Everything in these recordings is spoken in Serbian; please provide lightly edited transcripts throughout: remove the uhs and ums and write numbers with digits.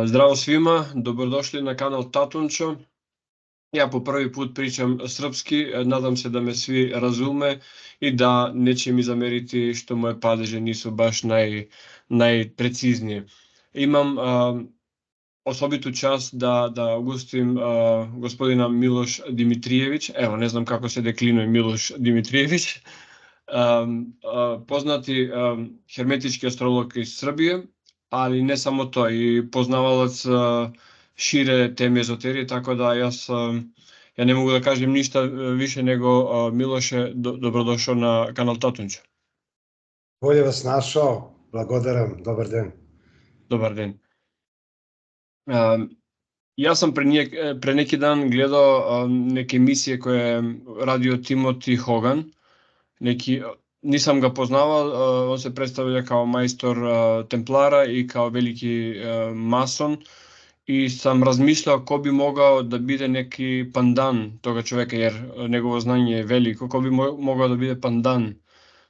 Zdravo svima, dobrodošli na kanal Tatunčo. Ja po prvi put pričam srpski, nadam se da me svi razume i da neće mi zameriti što moje padeže nisu baš najpreciznije. Imam osobitu čast da ugostim gospodina Miloš Dimitrijević, evo ne znam kako se deklinuje Miloš Dimitrijević, poznati hermetički astrolog iz Srbije, ali ne samo to, i poznavalac šire teme ezoterije, tako da ja ne mogu da kažem ništa više nego Miloše, dobrodošao na kanal Tatunča. Bolje vas našao, blagodaram, dobar den. Dobar den. Ja sam pre neki dan gledao neke emisije koje je radio Timothy Hogan, nisam ga poznavao, on se predstavlja kao majstor Templara i kao veliki mason i sam razmišljao ko bi mogao da bude neki pandan toga čoveka, jer njegovo znanje je veliko, ko bi mogao da bude pandan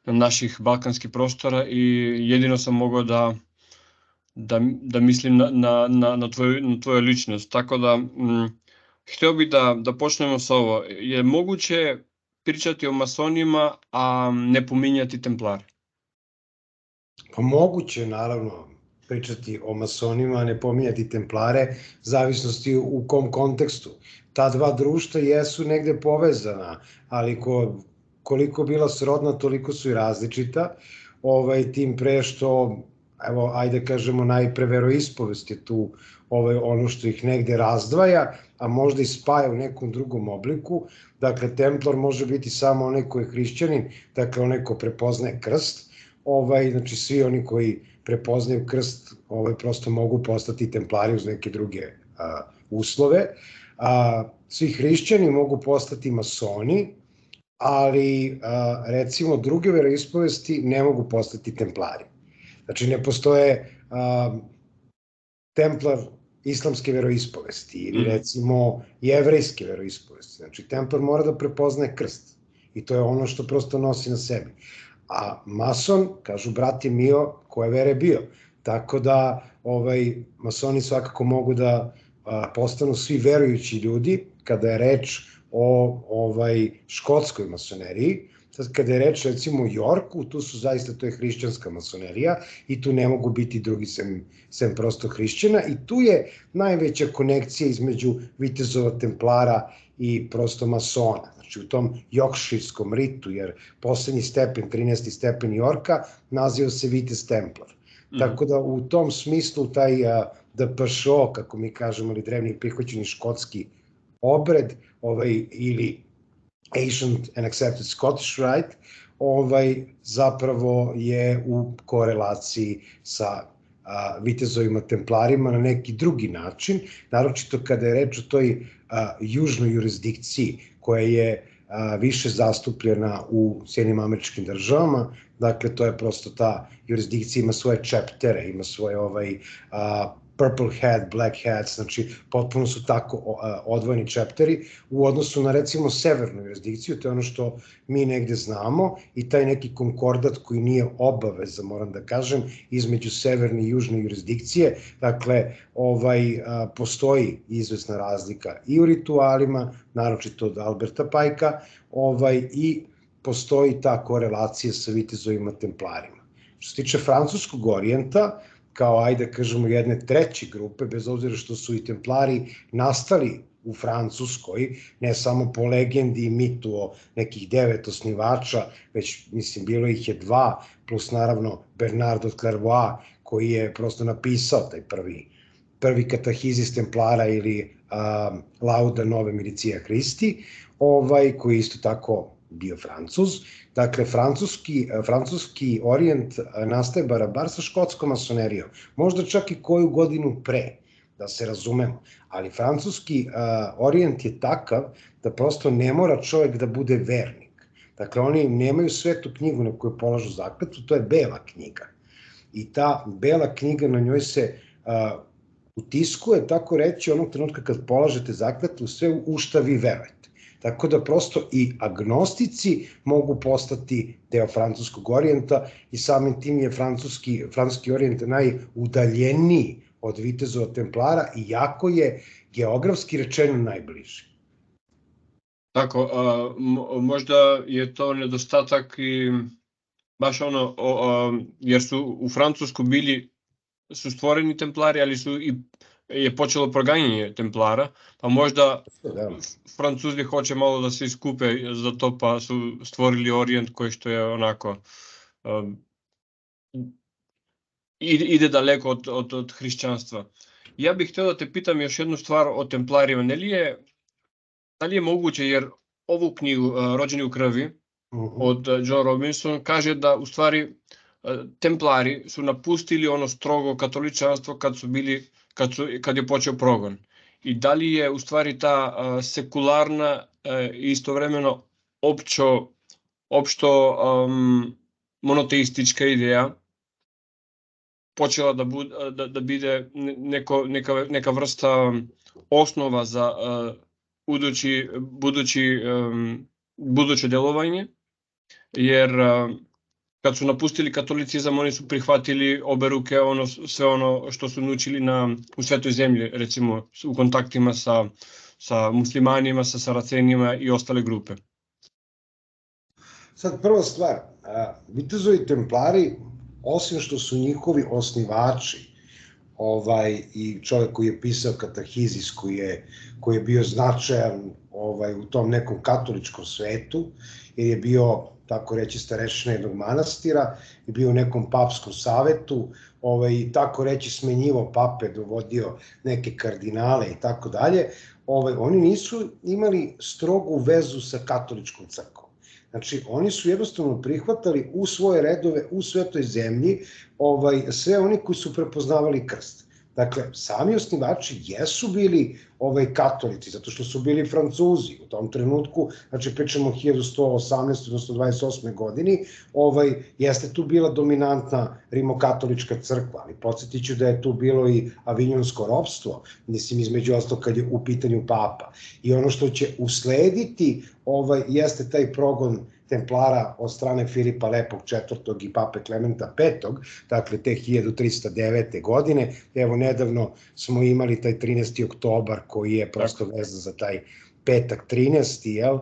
naših balkanskih prostora i jedino sam mogao da mislim na tvoju ličnost. Tako da, hteo bih da počnemo sa ovo. Je moguće pričati o masonima, a ne pominjati templare? Pa moguće, naravno, pričati o masonima, a ne pominjati templare, zavisnosti u kom kontekstu. Ta dva društva jesu negde povezana, ali koliko bila srodna, toliko su i različita, tim pre što, evo, ajde kažemo, najpre veroispovest je tu ono što ih negde razdvaja, a možda i spaja u nekom drugom obliku. Dakle, Templar može biti samo onaj ko je hrišćanin, dakle onaj ko prepoznaje krst, znači svi oni koji prepoznaju krst prosto mogu postati templari uz neke druge uslove. Svi hrišćani mogu postati masoni, ali recimo druge veroispovesti ne mogu postati templari. Znači ne postoje templar islamske veroispovesti ili recimo jevrejske veroispovesti. Znači templar mora da prepoznaje krst i to je ono što prosto nosi na sebi. A mason, kažu brat je mio, koje vere bio. Tako da masoni svakako mogu da postanu svi verujući ljudi kada je reč o škotskoj masoneriji. Sad kada je reč recimo o Yorku, tu su zaista, to je hrišćanska masonerija i tu ne mogu biti drugi sem prosto hrišćana i tu je najveća konekcija između vitezova templara i prosto masona. Znači u tom jorkshirskom ritu, jer poslednji stepen, 13. stepen Yorka, naziva se vitez templar. Tako da u tom smislu taj DPŠO, kako mi kažemo, ili drevni prihvaćeni škotski obred, ili Ancient and Accepted Scottish Rite, zapravo je u korelaciji sa vitezovima templarima na neki drugi način, naročito kada je reč o toj južnoj jurisdikciji koja je više zastupljena u Sjedinjenim Američkim Državama. Dakle, to je prosto ta jurisdikcija, ima svoje chaptere, ima svoje Purple Hat, Black Hat, znači potpuno su tako odvojeni chapteri u odnosu na recimo severnu jurisdikciju, to je ono što mi negde znamo i taj neki konkordat koji nije obaveza, moram da kažem, između severne i južne jurisdikcije, dakle postoji izvesna razlika i u ritualima, naročito od Alberta Pajka, i postoji ta korelacija sa vitezovima templarima. Što se tiče francuskog orijenta, kao, ajde kažemo, jedne treće grupe, bez obzira što su i templari nastali u Francuskoj, ne samo po legendi i mitu o nekih 9 osnivača, već, mislim, bilo ih je 2, plus naravno Bernard od Clairvoy, koji je prosto napisao taj prvi katahizis templara ili Lauda Nove Milicia Christi, koji je isto tako bio Francuz. Dakle, francuski orijent nastaje bar sa škotskom masonerijom, možda čak i koju godinu pre, da se razumemo, ali francuski orijent je takav da prosto ne mora čovjek da bude vernik. Dakle, oni nemaju svetu knjigu na kojoj polažu zakletvu, to je bela knjiga. I ta bela knjiga, na njoj se utiskuje, tako reći, onog trenutka kad polažete zakletvu, sve u šta vi verujete. Tako da prosto i agnostici mogu postati deo francuskog orijenta i samim tim je francuski orijent najudaljeniji od vitezova Templara, iako je geografski rečeno najbliži. Tako, možda je to nedostatak i baš jer su u Francusku su stvoreni Templari, ali je počelo proganjanje Templara, pa možda Francuzi hoće malo da se iskupe za to, pa su stvorili Orijent koji što je onako ide daleko od hrišćanstva. Ja bih htio da te pitam još jednu stvar o Templarima. Da li je moguće, jer ovu knjigu Rođeni u krvi od John Robinson kaže da u stvari Templari su napustili ono strogo katoličanstvo kad je počeo progon. I da li je u stvari ta sekularna i istovremeno opšto monoteistička ideja počela da bude neka vrsta osnova za buduće delovanje, jer kad su napustili katolicizam, oni su prihvatili obe ruke sve ono što su naučili u Svetoj zemlji, recimo u kontaktima sa muslimanima, sa Saracenima i ostale grupe. Sad, prva stvar, vitezovi Templari, osim što su njihovi osnivači, i čovjek koji je pisao Katahizis, koji je bio značajan u tom nekom katoličkom svetu, jer je bio, tako reći, starešina jednog manastira, je bio u nekom papskom savetu, i tako reći smenjivo pape, dovodio neke kardinale i tako dalje, oni nisu imali strogu vezu sa katoličkom crkvom. Znači, oni su jednostavno prihvatali u svoje redove, u Svetoj zemlji, sve oni koji su prepoznavali krst. Dakle, sami osnivači jesu bili katolici, zato što su bili Francuzi u tom trenutku, znači pričamo o 1118. odnosno 28. godini, jeste tu bila dominantna rimokatolička crkva, ali podsjetit ću da je tu bilo i avinjonsko ropstvo, mislim između ostalog kad je u pitanju papa. I ono što će uslediti jeste taj progon Templara od strane Filipa Lepog IV. I pape Klementa V. Dakle, te 1309. godine. Evo, nedavno smo imali taj 13. oktobar koji je prosto vezan za taj petak 13.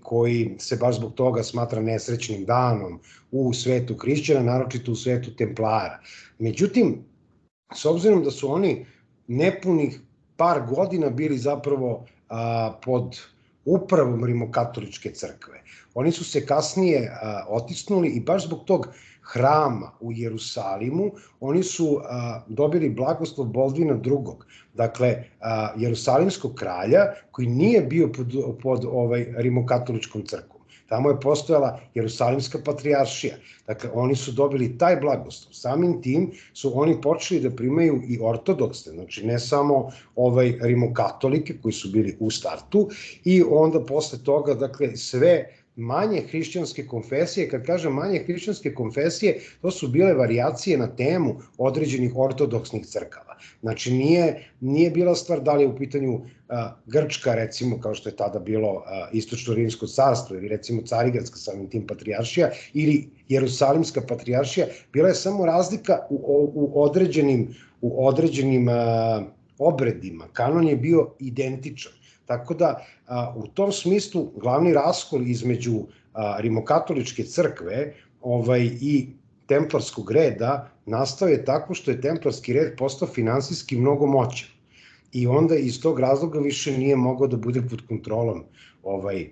Koji se baš zbog toga smatra nesrećnim danom u svetu hrišćana, naročito u svetu Templara. Međutim, s obzirom da su oni nepunih par godina bili zapravo pod upravom rimokatoličke crkve, oni su se kasnije otisnuli i baš zbog tog hrama u Jerusalimu, oni su dobili blagoslov Boldvina II. Dakle, jerusalimskog kralja koji nije bio pod rimokatoličkom crkvom. Tamo je postojala Jerusalimska patrijaršija. Dakle, oni su dobili taj blagoslov. Samim tim su oni počeli da primaju i ortodoksne, znači ne samo rimokatolike koji su bili u startu, i onda posle toga, dakle, sve manje hrišćanske konfesije. Kad kažem manje hrišćanske konfesije, to su bile varijacije na temu određenih ortodoksnih crkava. Znači, nije bila stvar da li je u pitanju Grčka, recimo, kao što je tada bilo Istočno-rimsko carstvo, ili recimo Carigradska samim tim patrijaršija, ili Jerusalimska patrijaršija. Bila je samo razlika u određenim obredima. Kanon je bio identičan. Tako da, u tom smislu, glavni raskol između rimokatoličke crkve i templarskog reda nastao je tako što je templarski red postao finansijski mnogo moćan. I onda iz tog razloga više nije mogao da bude pod kontrolom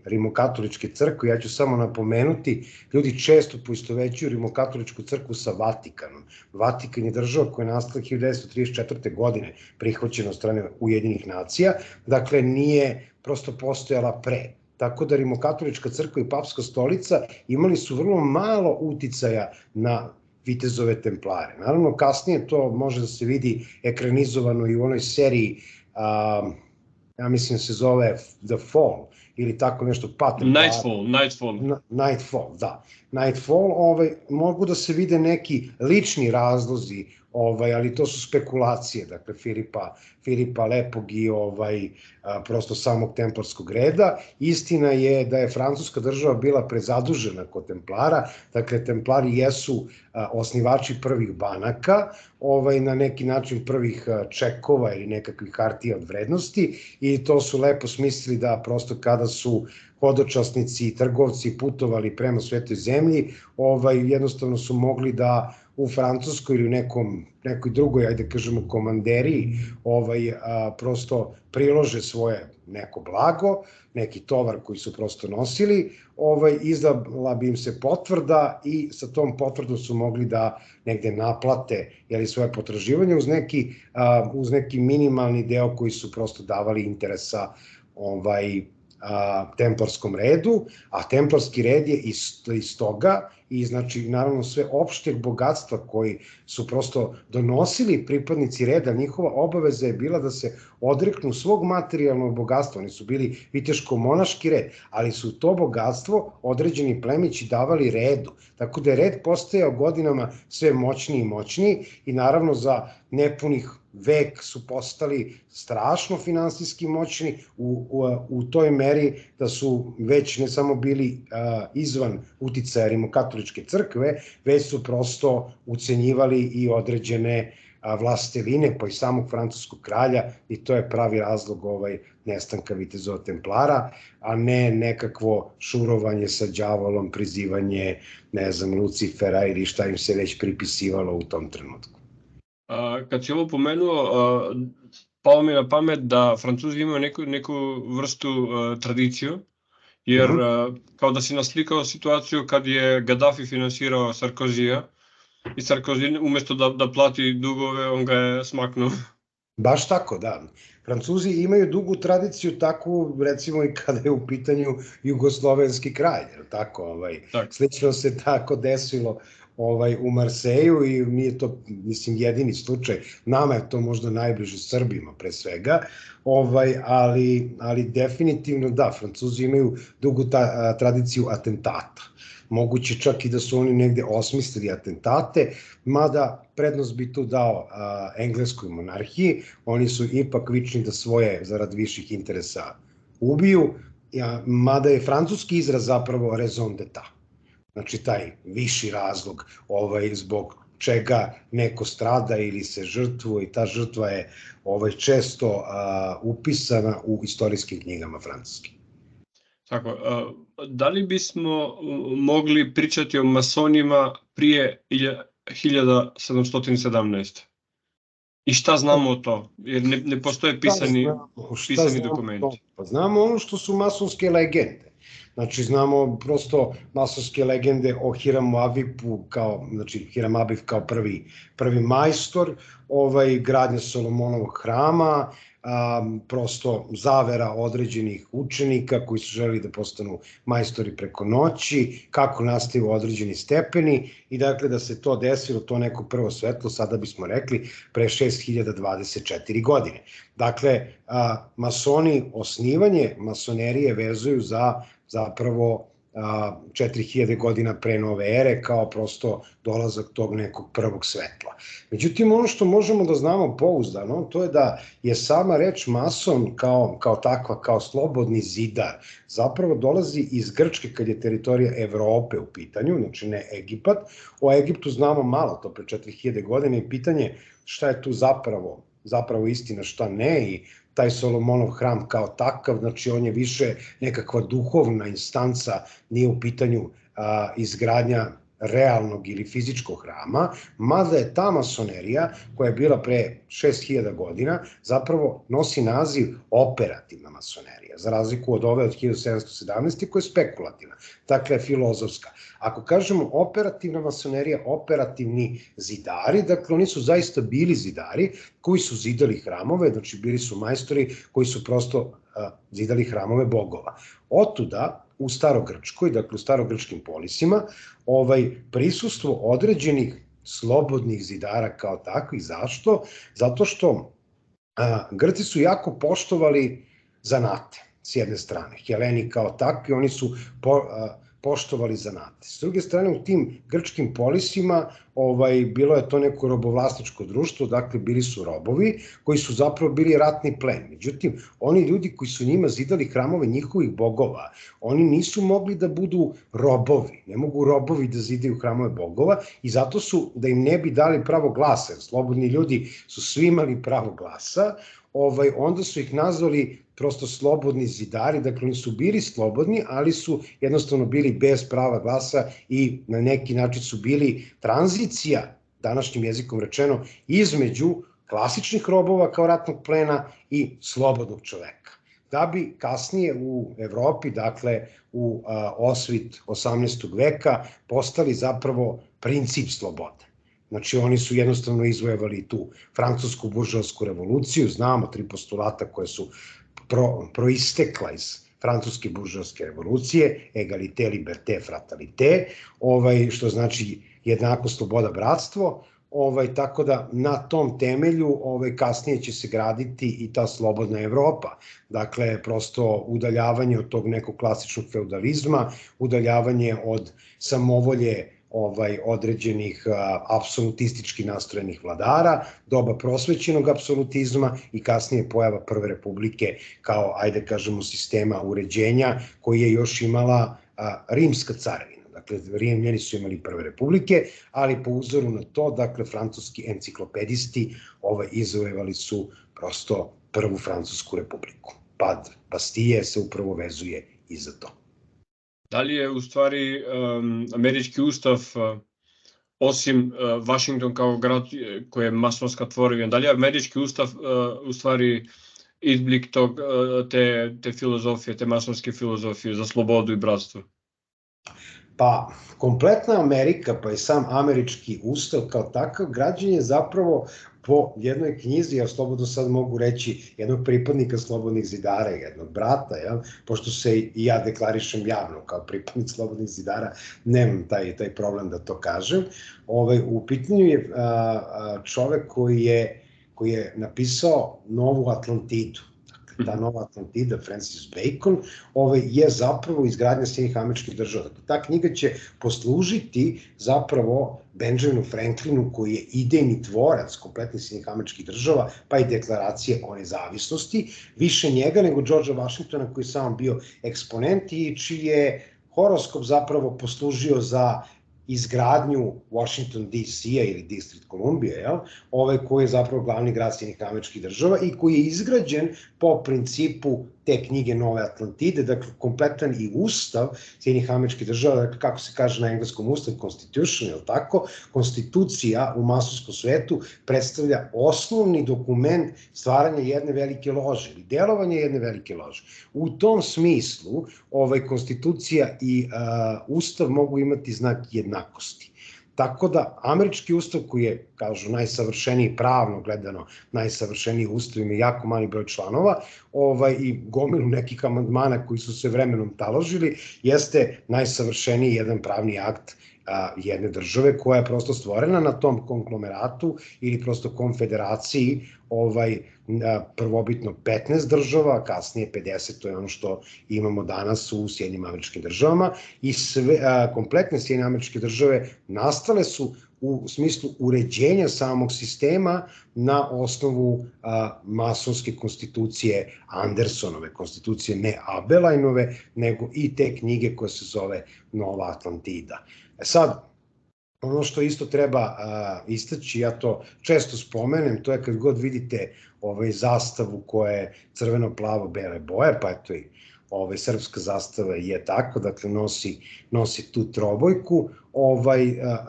rimokatoličke crkve. Ja ću samo napomenuti, ljudi često poistovećuju rimokatoličku crkvu sa Vatikanom. Vatikan je država koja je nastala 1934. godine, prihvaćena od strane Ujedinjenih nacija, dakle nije prosto postojala pre. Tako da rimokatolička crkva i papska stolica imali su vrlo malo uticaja na vitezove Templare. Naravno, kasnije to može da se vidi ekranizovano i u onoj seriji, ja mislim se zove The Fall, ili tako nešto, pa Nightfall, da. Nightfall, mogu da se vide neki lični razlozi, ali to su spekulacije, dakle, Filipa Lepog i prosto samog templarskog reda. Istina je da je francuska država bila prezadužena kod Templara, dakle, Templari jesu osnivači prvih banaka, na neki način prvih čekova ili nekakvih hartija od vrednosti, i to su lepo smislili da prosto kada su hodočasnici i trgovci putovali prema Svetoj zemlji, jednostavno su mogli da u Francuskoj ili nekoj drugoj, ajde kažemo, komanderiji, prosto prilože svoje neko blago, neki tovar koji su prosto nosili, izdala bi im se potvrda i sa tom potvrdom su mogli da negde naplate svoje potraživanje uz neki minimalni deo koji su prosto davali interesa templarskom redu, a templarski red je iz toga i znači naravno sve opšteg bogatstva koji su prosto donosili pripadnici reda, njihova obaveza je bila da se odreknu svog materijalnog bogatstva. Oni su bili viteško-monaški red, ali su to bogatstvo određeni plemići davali redu, tako da je red postajao godinama sve moćniji i moćniji i naravno za nepunih vek su postali strašno finansijski moćni u toj meri da su već ne samo bili izvan uticaja rimokatoličke crkve, već su prosto ucenjivali i određene vlasteline, pa i samog francuskog kralja, i to je pravi razlog nestanka vitezova Templara, a ne nekakvo šurovanje sa đavolom, prizivanje, ne znam, Lucifera ili šta im se već pripisivalo u tom trenutku. Kad si ovo pomenuo, palo mi na pamet da Francuzi imaju neku vrstu tradiciju, jer kao da si naslikao situaciju kad je Gaddafi finansirao Sarkozija i Sarkozy umesto da plati dugove, on ga je smaknuo. Baš tako, da. Francuzi imaju dugu tradiciju takvu, recimo i kada je u pitanju jugoslovenski kraj, tako, slično se tako desilo u Marseju i nije to, mislim, jedini slučaj. Nama je to možda najbliže Srbima pre svega, ali definitivno da, Francuzi imaju dugu tradiciju atentata. Moguće čak i da su oni negde osmislili atentate, mada prednost bi tu dao engleskoj monarhiji, oni su ipak vični da svoje zarad viših interesa ubiju, mada je francuski izraz zapravo raison d'etat. Znači, taj viši razlog zbog čega neko strada ili se žrtvuje, i ta žrtva je često upisana u istorijskim knjigama francuske. Tako, da li bismo mogli pričati o masonima prije 1717? I šta znamo o to? Jer ne postoje pisani dokumenti. Znamo ono što su masonske legende. Znači, znamo prosto masonske legende o Hiram Abifu, znači Hiram Abif kao prvi majstor, gradnja Solomonovog hrama, prosto zavera određenih učenika koji su želeli da postanu majstori preko noći, kako nastaju određeni stepeni i dakle da se to desilo, to neko prvo svetlo, sada bismo rekli, pre 6024 godine. Dakle, masoni osnivanje masonerije vezuju za zapravo 4000 godina pre nove ere kao prosto dolazak tog nekog prvog svetla. Međutim, ono što možemo da znamo pouzdano, to je da je sama reč mason kao takva, kao slobodni zidar, zapravo dolazi iz Grčke kad je teritorija Evrope u pitanju, znači ne Egipat. O Egiptu znamo malo, to pre 4000 godina i pitanje šta je tu zapravo istina, šta ne, i taj Solomonov hram kao takav, znači on je više nekakva duhovna instanca, nije u pitanju izgradnja realnog ili fizičkog hrama, mada je ta masonerija koja je bila pre 6000 godina zapravo nosi naziv operativna masonerija, za razliku od ove od 1717. koja je spekulativna, dakle filozofska. Ako kažemo operativna masonerija, operativni zidari, dakle oni su zaista bili zidari koji su zidali hramove, znači bili su majstori koji su prosto zidali hramove bogova. Otuda u Starogrčkoj, dakle u starogrčkim polisima, prisustvo određenih slobodnih zidara kao takvih. Zašto? Zato što Grci su jako poštovali zanate. s jedne strane. Heleni kao takvi, oni su poštovali zanate. S druge strane, u tim grčkim polisima bilo je to neko robovlasničko društvo, dakle bili su robovi koji su zapravo bili ratni plen. Međutim, oni ljudi koji su njima zidali hramove njihovih bogova, oni nisu mogli da budu robovi, ne mogu robovi da zidaju hramove bogova i zato su, da im ne bi dali pravo glasa, jer slobodni ljudi su svi imali pravo glasa, onda su ih nazvali prosto slobodni zidari, dakle oni su bili slobodni, ali su jednostavno bili bez prava glasa i na neki način su bili tranzicija, današnjim jezikom rečeno, između klasičnih robova kao ratnog plena i slobodnog čoveka. Da bi kasnije u Evropi, dakle u osvit 18. veka, postali zapravo princip slobode. Znači, oni su jednostavno izvojevali tu francusku buržoasku revoluciju, znamo 3 postulata koje su proistekla iz francuske buržoaske revolucije, egalité, liberté, fratalité, što znači jednakost, sloboda, bratstvo, tako da na tom temelju kasnije će se graditi i ta slobodna Evropa. Dakle, prosto udaljavanje od tog nekog klasičnog feudalizma, udaljavanje od samovolje određenih apsolutistički nastrojenih vladara, doba prosvećenog apsolutizma i kasnije pojava Prve republike kao, ajde kažemo, sistema uređenja koji je još imala rimska carevina. Dakle, Rimljani su imali Prve republike, ali po uzoru na to, dakle, francuski enciklopedisti izvojevali su prosto Prvu francusku republiku. Pad Bastije se upravo vezuje i za to. Da li je u stvari američki ustav, osim Washington kao grad koji je masonska tvorevina, da li je američki ustav u stvari izblik te filozofije, te masonske filozofije za slobodu i bratstvo? Pa, kompletna Amerika, pa i sam američki ustav kao takav građen je zapravo po jednoj knjizi, ja slobodno sad mogu reći, jednog pripadnika slobodnih zidara, jednog brata, pošto se i ja deklarišem javno kao pripadnik slobodnih zidara, nemam taj problem da to kažem. U pitanju je čovek koji je napisao Novu Atlantidu. Ta Nova Atlantida, Francis Bacon, je zapravo izgradnja Sjedinjenih Američkih Država. Ta knjiga će poslužiti zapravo Benjaminu Franklinu, koji je idejni tvorac kompletnih Sjedinjenih Američkih Država, pa i deklaracije o nezavisnosti, više njega nego Georgea Washingtona, koji je samo bio eksponent i čiji je horoskop zapravo poslužio za izgradnju Washington DC-a ili District Columbia, koji je zapravo glavni grad Sjedinjenih Američkih Država i koji je izgrađen po principu te knjige Nove Atlantide, dakle kompletan i ustav Sjedinjenih Američkih Država, dakle kako se kaže na engleskom ustav, constitution, je li tako? Konstitucija u masonskom svetu predstavlja osnovni dokument stvaranja jedne velike lože ili delovanja jedne velike lože. U tom smislu konstitucija i ustav mogu imati znak jednakosti. Tako da, američki ustav koji je, kažu, najsavršeniji, pravno gledano, najsavršeniji ustav, ima jako mali broj članova i gomilu nekih amandmana koji su se vremenom taložili, jeste najsavršeniji jedan pravni akt jedne države koja je prosto stvorena na tom konglomeratu ili prosto konfederaciji prvobitno 15 država, kasnije 50, to je ono što imamo danas u Sjedinjenim Američkim Državama i kompletne Sjedinjene Američke Države nastale su u smislu uređenja samog sistema na osnovu masonske konstitucije Andersonove, konstitucije ne Abelajnove, nego i te knjige koja se zove Nova Atlantida. Sad, ono što isto treba istaći, ja to često spomenem, to je kad god vidite zastavu koja je crveno-plavo-bele boje, pa eto i srpska zastava je tako, dakle nosi tu trobojku,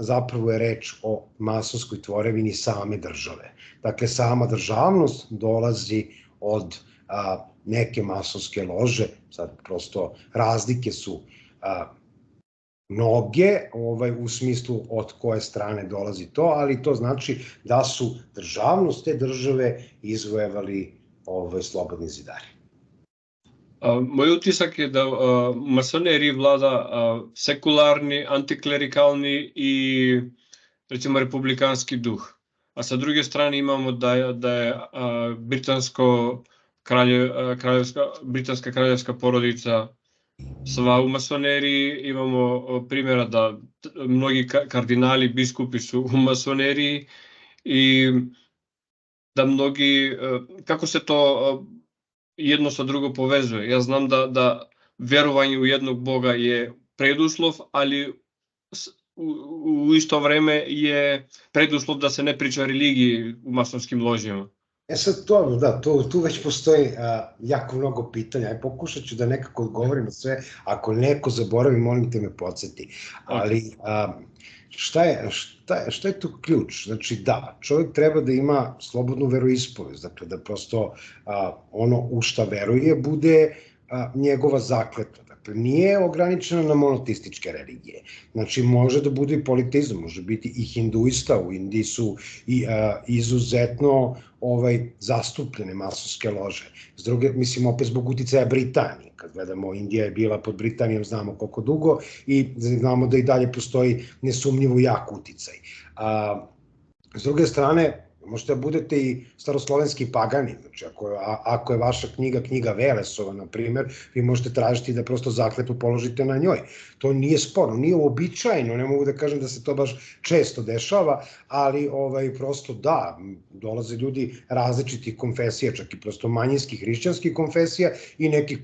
zapravo je reč o masonskoj tvorevini same države. Dakle, sama državnost dolazi od neke masonske lože, sad prosto razlike su mnoge u smislu od koje strane dolazi to, ali to znači da su državnost te države izvojevali slobodni zidari. Moj utisak je da u masoneriji vlada sekularni, antiklerikalni i recimo republikanski duh. A sa druge strane imamo da je britansko britanska kraljevska porodica sva u masoneriji, imamo primjera da mnogi kardinali, biskupi su u masoneriji i da mnogi, kako se to jedno sa drugo povezuje. Ja znam da verovanje u jednog Boga je preduslov, ali u isto vreme je preduslov da se ne priča o religiji u masonskim ložijama. Sad tu već postoji jako mnogo pitanja. Pokušat ću da nekako odgovorim na sve. Ako neko zaboravi, molim te me podsjeti. Ali šta je tu ključ? Znači da, čovjek treba da ima slobodnu veroispovest, dakle da prosto ono u šta veruje bude njegova zakletva. Dakle, nije ograničeno na monoteističke religije. Znači, može da bude i politeizam, može biti i hinduista, u Indiji su izuzetno zastupljene masonske lože. S druge, mislim, opet zbog uticaja Britanije. Kad gledamo, Indija je bila pod Britanijom, znamo koliko dugo, i znamo da i dalje postoji nesumnjivo jak uticaj. S druge strane, možete da budete i staroslovenski pagani, znači ako je vaša knjiga Velesova, na primjer, vi možete tražiti da prosto zakletvu položite na njoj. To nije sporno, nije uobičajeno, ne mogu da kažem da se to baš često dešava, ali prosto da, dolaze ljudi različitih konfesija, čak i prosto manjinskih hrišćanskih konfesija i nekih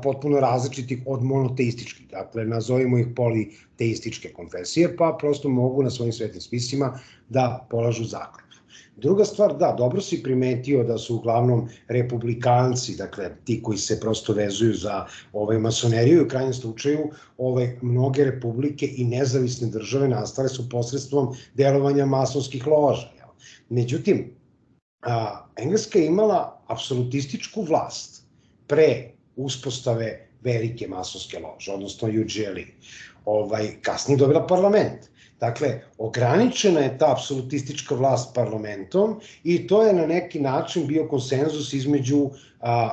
potpuno različitih od monoteističkih, dakle nazovimo ih politeističke konfesije, pa prosto mogu na svojim svetim spisima da polažu zakletvu. Druga stvar, da, dobro si primetio da su uglavnom republikanci, dakle ti koji se prosto vezuju za masoneriju i u krajnjem slučaju mnoge republike i nezavisne države nastale su posredstvom delovanja masonskih loža. Međutim, Engleska je imala apsolutističku vlast pre uspostave velike masonske lože, odnosno UGLE. Kasnije dobila parlament. Dakle, ograničena je ta apsolutistička vlast parlamentom i to je na neki način bio konsenzus između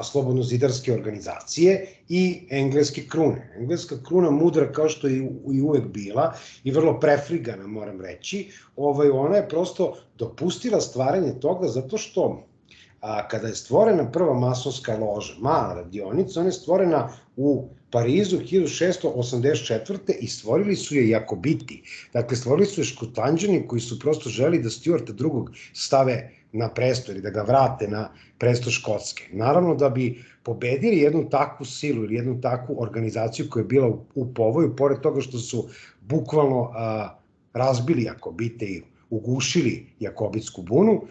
slobodno-zidarske organizacije i engleske krune. Engleska kruna, mudra kao što je i uvek bila i vrlo prefrigana, moram reći, ona je prosto dopustila stvaranje toga zato što kada je stvorena prva masonska loža, mala radionica, ona je stvorena u Parizu 1684. i stvorili su je Jakobiti. Dakle, stvorili su je Škotanđani koji su prosto želi da Stuarta II. Stave na presto ili da ga vrate na presto Škotske. Naravno da bi pobedili jednu takvu silu ili jednu takvu organizaciju koja je bila u povoju, pored toga što su bukvalno razbili Jakobite i ugušili Jakobitsku bunu,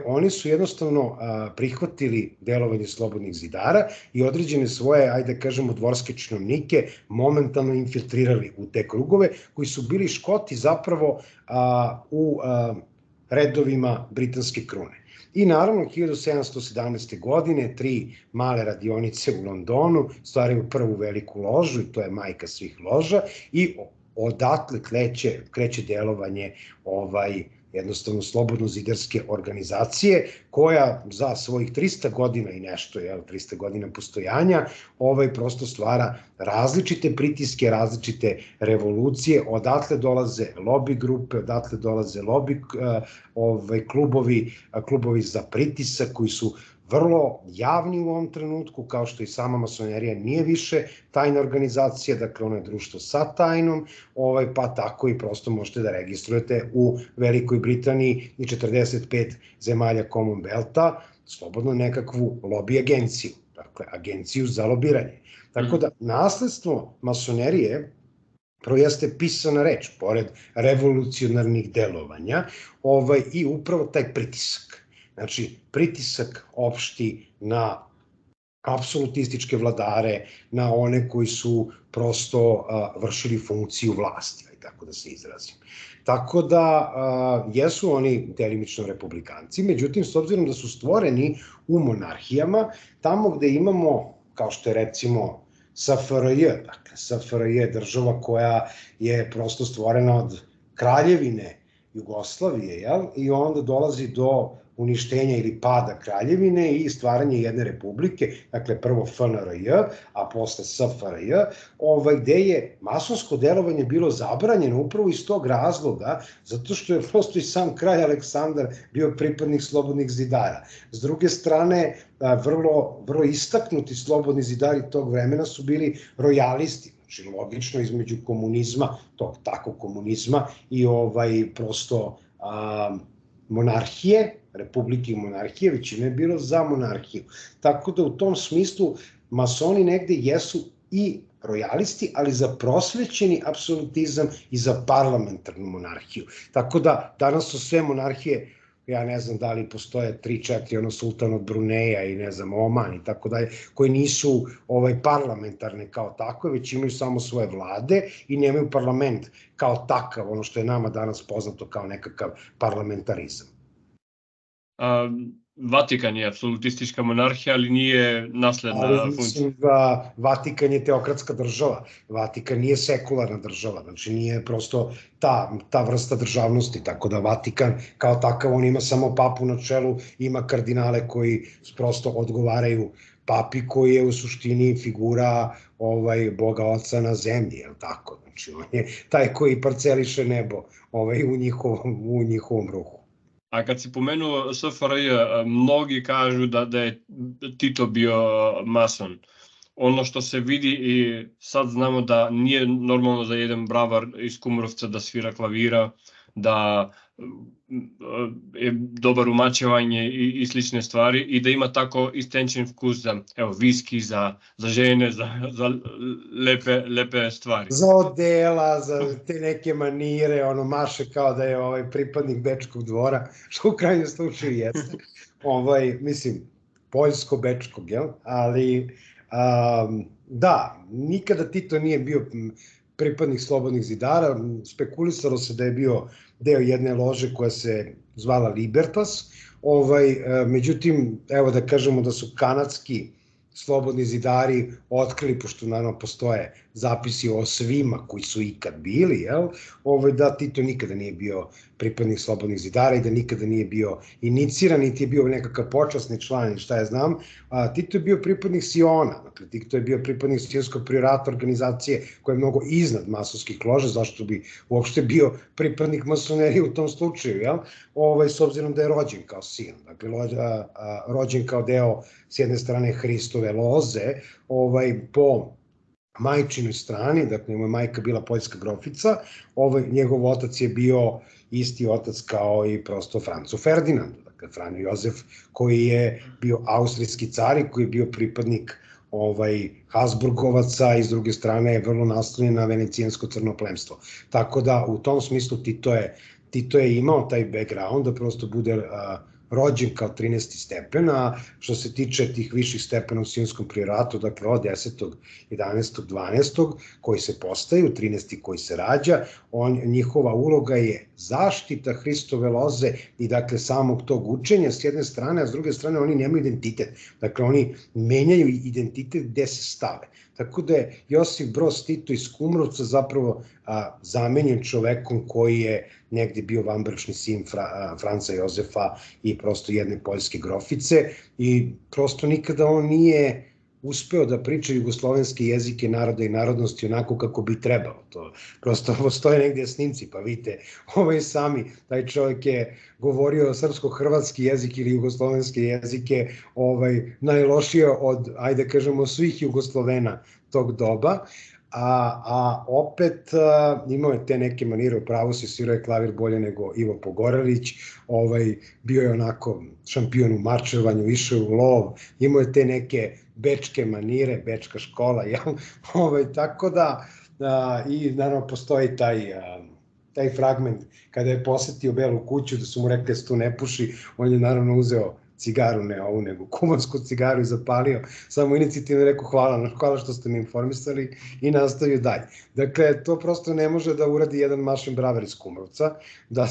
oni su jednostavno prihvatili delovanje slobodnih zidara i određene svoje, ajde kažemo, dvorske činovnike momentalno infiltrirali u te krugove, koji su bili Škoti zapravo u redovima britanske krune. I naravno, 1717. godine 3 male radionice u Londonu stvaraju prvu veliku ložu i to je majka svih loža i odatle kreće delovanje jednostavno slobodno-zidarske organizacije koja za svojih 300 godina i nešto, 300 godina postojanja, prosto stvara različite pritiske, različite revolucije, odatle dolaze lobby grupe, odatle dolaze lobby klubovi za pritisak koji su vrlo javni u ovom trenutku, kao što i sama masonerija nije više tajna organizacija, dakle ono je društvo sa tajnom, pa tako i prosto možete da registrujete u Velikoj Britaniji i 45 zemalja Commonwealtha slobodno nekakvu lobby agenciju, dakle agenciju za lobiranje. Tako da nasledstvo masonerije prvo jeste pisana reč, pored revolucionarnih delovanja, i upravo taj pritisak. Znači, pritisak opšti na apsolutističke vladare, na one koji su prosto vršili funkciju vlasti, tako da se izrazim. Tako da jesu oni delimično republikanci, međutim, s obzirom da su stvoreni u monarhijama, tamo gde imamo, kao što je recimo SFRJ, dakle SFRJ država koja je prosto stvorena od kraljevine Jugoslavije, i onda dolazi do uništenja ili pada kraljevine i stvaranje jedne republike, dakle prvo FNRJ, a posle SFRJ, gde je masonsko delovanje bilo zabranjeno upravo iz tog razloga, zato što je prosto i sam kralj Aleksandar bio pripadnik slobodnih zidara. S druge strane, vrlo istaknuti slobodni zidari tog vremena su bili rojalisti, znači logično između komunizma, tog takvog komunizma i prosto monarhije, republike i monarhije, većina je bilo za monarhiju. Tako da u tom smislu masoni negde jesu i rojalisti, ali za prosvećeni apsolutizam i za parlamentarnu monarhiju. Tako da danas su sve monarhije, ja ne znam da li postoje 3-4, sultan od Bruneja i ne znam, Oman i tako dalje, koji nisu parlamentarne kao takve, već imaju samo svoje vlade i nemaju parlament kao takav, ono što je nama danas poznato kao nekakav parlamentarizam. Vatikan je apsolutistička monarhija, ali nije nasledna funkcija. Ali mislim da Vatikan je teokratska država. Vatikan nije sekularna država, znači nije prosto ta vrsta državnosti, tako da Vatikan kao takav, on ima samo papu na čelu, ima kardinale koji prosto odgovaraju papi, koji je u suštini figura Boga Oca na zemlji, je li tako? Znači on je taj koji parceliše nebo u njihovom ruhu. A kad si pomenuo SFRJ, mnogi kažu da je Tito bio mason. Ono što se vidi i sad znamo da nije normalno za jedan bravar iz Kumrovca da svira klavira, da je dobar u mačevanje i slične stvari i da ima tako istenčen vkus za viski, za žene, za lepe stvari. Za odela, za te neke manire, maše kao da je pripadnik Bečkog dvora, što u krajnjem slučaju jeste. Mislim, poljsko-bečkog, jel? Ali, da, nikada Tito nije bio pripadnik slobodnih zidara, spekulisalo se da je bio deo jedne lože koja se zvala Libertas, međutim, evo da kažemo da su kanadski slobodni zidari otkrili, pošto naravno postoje zapisi o svima koji su ikad bili, da Tito nikada nije bio pripadnik slobodnih zidara i da nikada nije bio iniciran, niti je bio nekakav počasni član, šta ja znam. Tito je bio pripadnik Siona, dakle Tito je bio pripadnik Sionskog priorata, organizacije koja je mnogo iznad masonskih loža, zašto bi uopšte bio pripadnik masonerije u tom slučaju, s obzirom da je rođen kao Sion, dakle rođen kao deo s jedne strane Hristove loze, po majčinoj strani, dakle mu je majka bila poljska grofica, njegov otac je bio isti otac kao i prosto Francu Ferdinandu, dakle Franjo Jozef koji je bio austrijski car i koji je bio pripadnik Habsburgovaca i s druge strane je vrlo naslonjen na venecijansko crnoplemstvo. Tako da u tom smislu Tito je imao taj background da prosto bude rođen kao 13. stepen, a što se tiče tih viših stepena u Sionskom prioratu, dakle od 10., 11., 12. koji se postaju, 13. koji se rađa, njihova uloga je zaštita Hristove loze i dakle samog tog učenja s jedne strane, a s druge strane oni nemaju identitet. Dakle, oni menjaju identitet gde se stave. Tako da je Josip Broz Tito iz Kumrovca zapravo zamenjen čovekom koji je negde bio vanbračni sin Franca Jozefa i prosto jedne poljske grofice i prosto nikada on nije uspeo da priča jugoslovenske jezike naroda i narodnosti onako kako bi trebalo. To prosto postoje negde snimci, pa vidite, sami, taj čovjek je govorio srpsko-hrvatski jezik ili jugoslovenske jezike najlošije od, ajde kažemo, svih Jugoslovena tog doba, a opet imao je te neke manire, u pravu se, svirao je klavir bolje nego Ivo Pogorelić, bio je onako šampion u marčevanju, išao u lov, imao je te neke bečke manire, bečka škola, tako da, i naravno postoji taj fragment kada je posetio Belu kuću, da su mu rekli da se tu ne puši, on je naravno uzeo cigaru, ne ovu, nego kubansku cigaru i zapalio, samo inicijativno rekao hvala što ste mi informisali i nastavio dalje. Dakle, to prosto ne može da uradi jedan Mašin bravar iz Kumrovca, da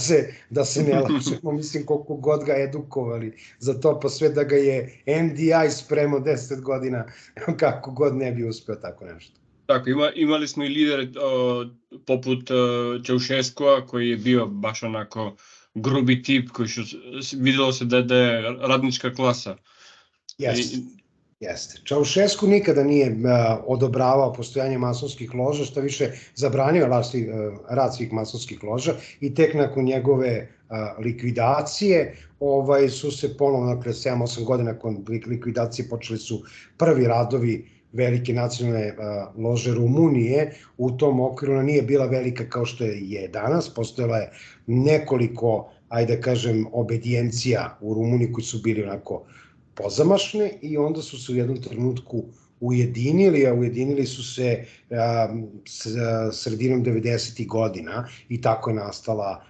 se ne lažemo, mislim koliko god ga edukovali za to, pa sve da ga je NDI spremao 10 godina, kako god ne bi uspeo tako nešto. Tako, imali smo i lidere poput Čaušeskova koji je bio baš onako grubi tip koji videlo se da je radnička klasa. Jeste. Čaušesku nikada nije odobravao postojanje masonskih loža, što više zabranio rad svih masonskih loža i tek nakon njegove likvidacije su se ponovno, dakle 7-8 godina nakon likvidacije počeli su prvi radovi velike nacionalne lože Rumunije. U tom okviru ona nije bila velika kao što je danas, postojala je nekoliko, ajde kažem, obedijencija u Rumuniji koji su bili onako pozamašne i onda su se u jednom trenutku ujedinili, a ujedinili su se sredinom 90. godina i tako je nastala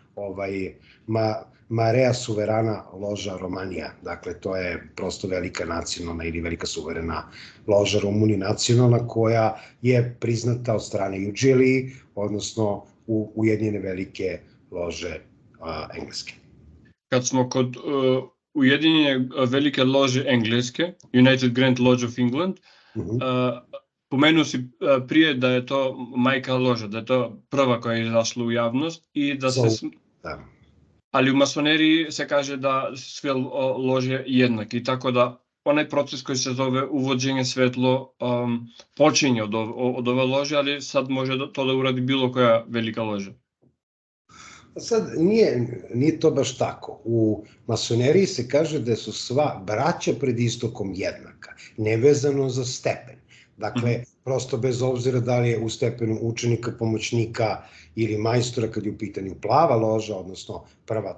Marea Suverana loža Romanija. Dakle, to je prosto velika nacionalna ili velika suverena loža Rumunije nacionalna koja je priznata od strane UGLI, odnosno Ujedinjene velike lože Engleske. Kad smo kod Ujedinjene velike lože Engleske, United Grand Lodge of England, pomenuo si prije da je to majka loža, da je to prva koja je izašla u javnost i da se... Ali u masoneriji se kaže da sve lože jednaki, tako da onaj proces koji se zove uvođenje svetlo počinje od ove lože, ali sad može to da uradi bilo koja velika loža. Sad, nije to baš tako. U masoneriji se kaže da su sva braća pred istokom jednaka, nevezano za stepen. Dakle, prosto bez obzira da li je u stepenu učenika, pomoćnika ili majstora kad je u pitanju plava loža, odnosno prva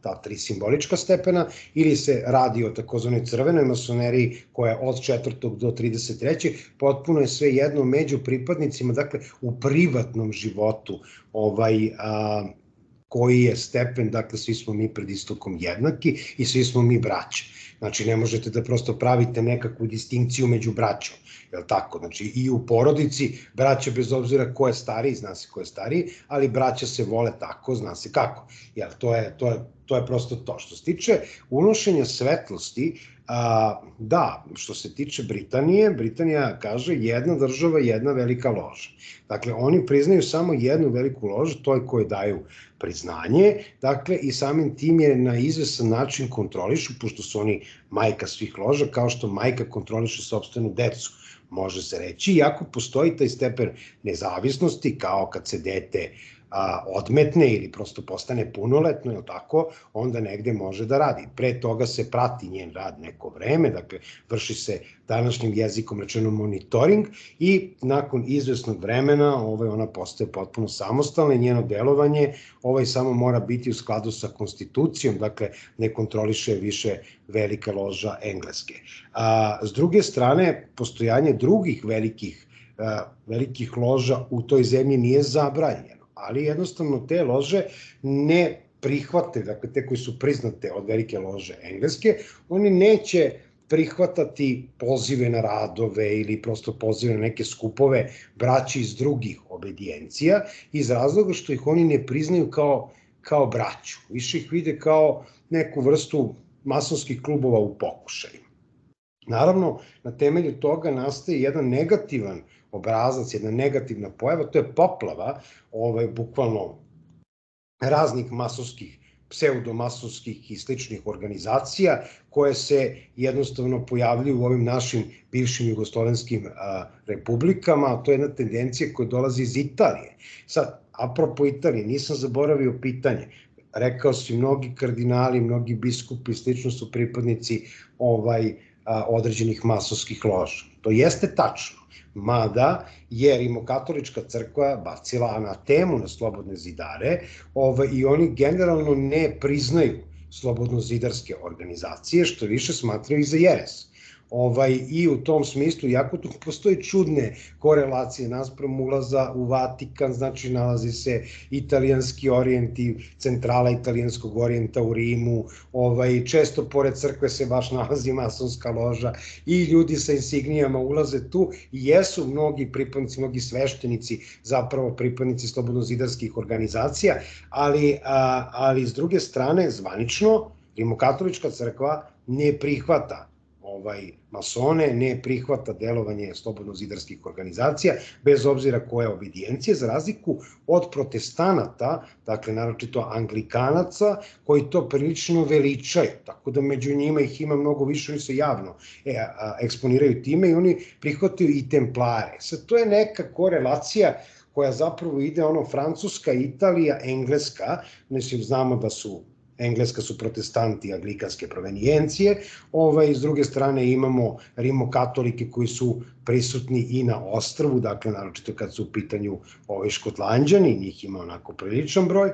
ta tri simbolička stepena, ili se radi o takozvanoj crvenoj masoneriji koja je od 4. do 33. Potpuno je sve jedno među pripadnicima, dakle, u privatnom životu koji je stepen, dakle, svi smo mi pred istokom jednaki i svi smo mi braća. Znači, ne možete da prosto pravite nekakvu distinkciju među braćom, je li tako? Znači, i u porodici braća, bez obzira ko je stariji, zna se ko je stariji, ali braća se vole tako, zna se kako. Jer to je prosto to. Što se tiče unošenja svetlosti, da, što se tiče Britanije, Britanija kaže jedna država, jedna velika loža. Dakle, oni priznaju samo jednu veliku ložu, to je koje daju priznanje, dakle, i samim tim je na izvesan način kontrolišu, pošto su oni majka svih loža, kao što majka kontroliše sopstvenu decu, može se reći, iako postoji taj stepen nezavisnosti, kao kad se dete odmetne ili prosto postane punoletno, ili tako, onda negde može da radi. Pre toga se prati njen rad neko vreme, dakle, vrši se današnjim jezikom rečeno monitoring i nakon izvesnog vremena ona postaje potpuno samostalna i njeno delovanje samo mora biti u skladu sa konstitucijom, dakle, ne kontroliše više velika loža Engleske. S druge strane, postojanje drugih velikih loža u toj zemlji nije zabranjeno, ali jednostavno te lože ne prihvate, dakle te koji su priznate od velike lože Engleske, oni neće prihvatati pozive na radove ili prosto pozive na neke skupove braći iz drugih obedijencija, iz razloga što ih oni ne priznaju kao braću. Više ih vide kao neku vrstu masonskih klubova u pokušaju. Naravno, na temelju toga nastaje jedan negativan obrazac, jedna negativna pojava, to je poplava, bukvalno raznih masonskih, pseudomasonskih i sličnih organizacija koje se jednostavno pojavljuju u ovim našim bivšim jugoslovenskim republikama. To je jedna tendencija koja dolazi iz Italije. Sad, apropo Italije, nisam zaboravio pitanje. Rekao si, mnogi kardinali, mnogi biskupi, slično su pripadnici određenih masonskih loža. To jeste tačno, mada je Rimokatolička crkva bacila anatemu na slobodne zidare i oni generalno ne priznaju slobodno-zidarske organizacije, što više smatraju i za jeres. I u tom smislu, jako tu postoji čudne korelacije naspram ulaza u Vatikan, znači nalazi se italijanski orijent i centrala italijanskog orijenta u Rimu, često pored crkve se baš nalazi masonska loža i ljudi sa insignijama ulaze tu i jesu mnogi pripadnici, mnogi sveštenici zapravo pripadnici slobodno-zidarskih organizacija, ali s druge strane, zvanično, Rimokatolička crkva ne prihvata masone, ne prihvata delovanje slobodno-zidarskih organizacija, bez obzira koje obedijencije, za razliku od protestanata, dakle, naročito anglikanaca, koji to prilično veličaju, tako da među njima ih ima mnogo više, oni se javno eksponiraju time i oni prihvataju i templare. Sad, to je neka korelacija koja zapravo ide Francuska, Italija, Engleska, mislim, znamo da Engleska su protestanti anglikanske provenijencije, s druge strane imamo rimokatolike koji su prisutni i na ostrvu, dakle, naročito kad su u pitanju Škotlanđani, njih ima onako priličan broj,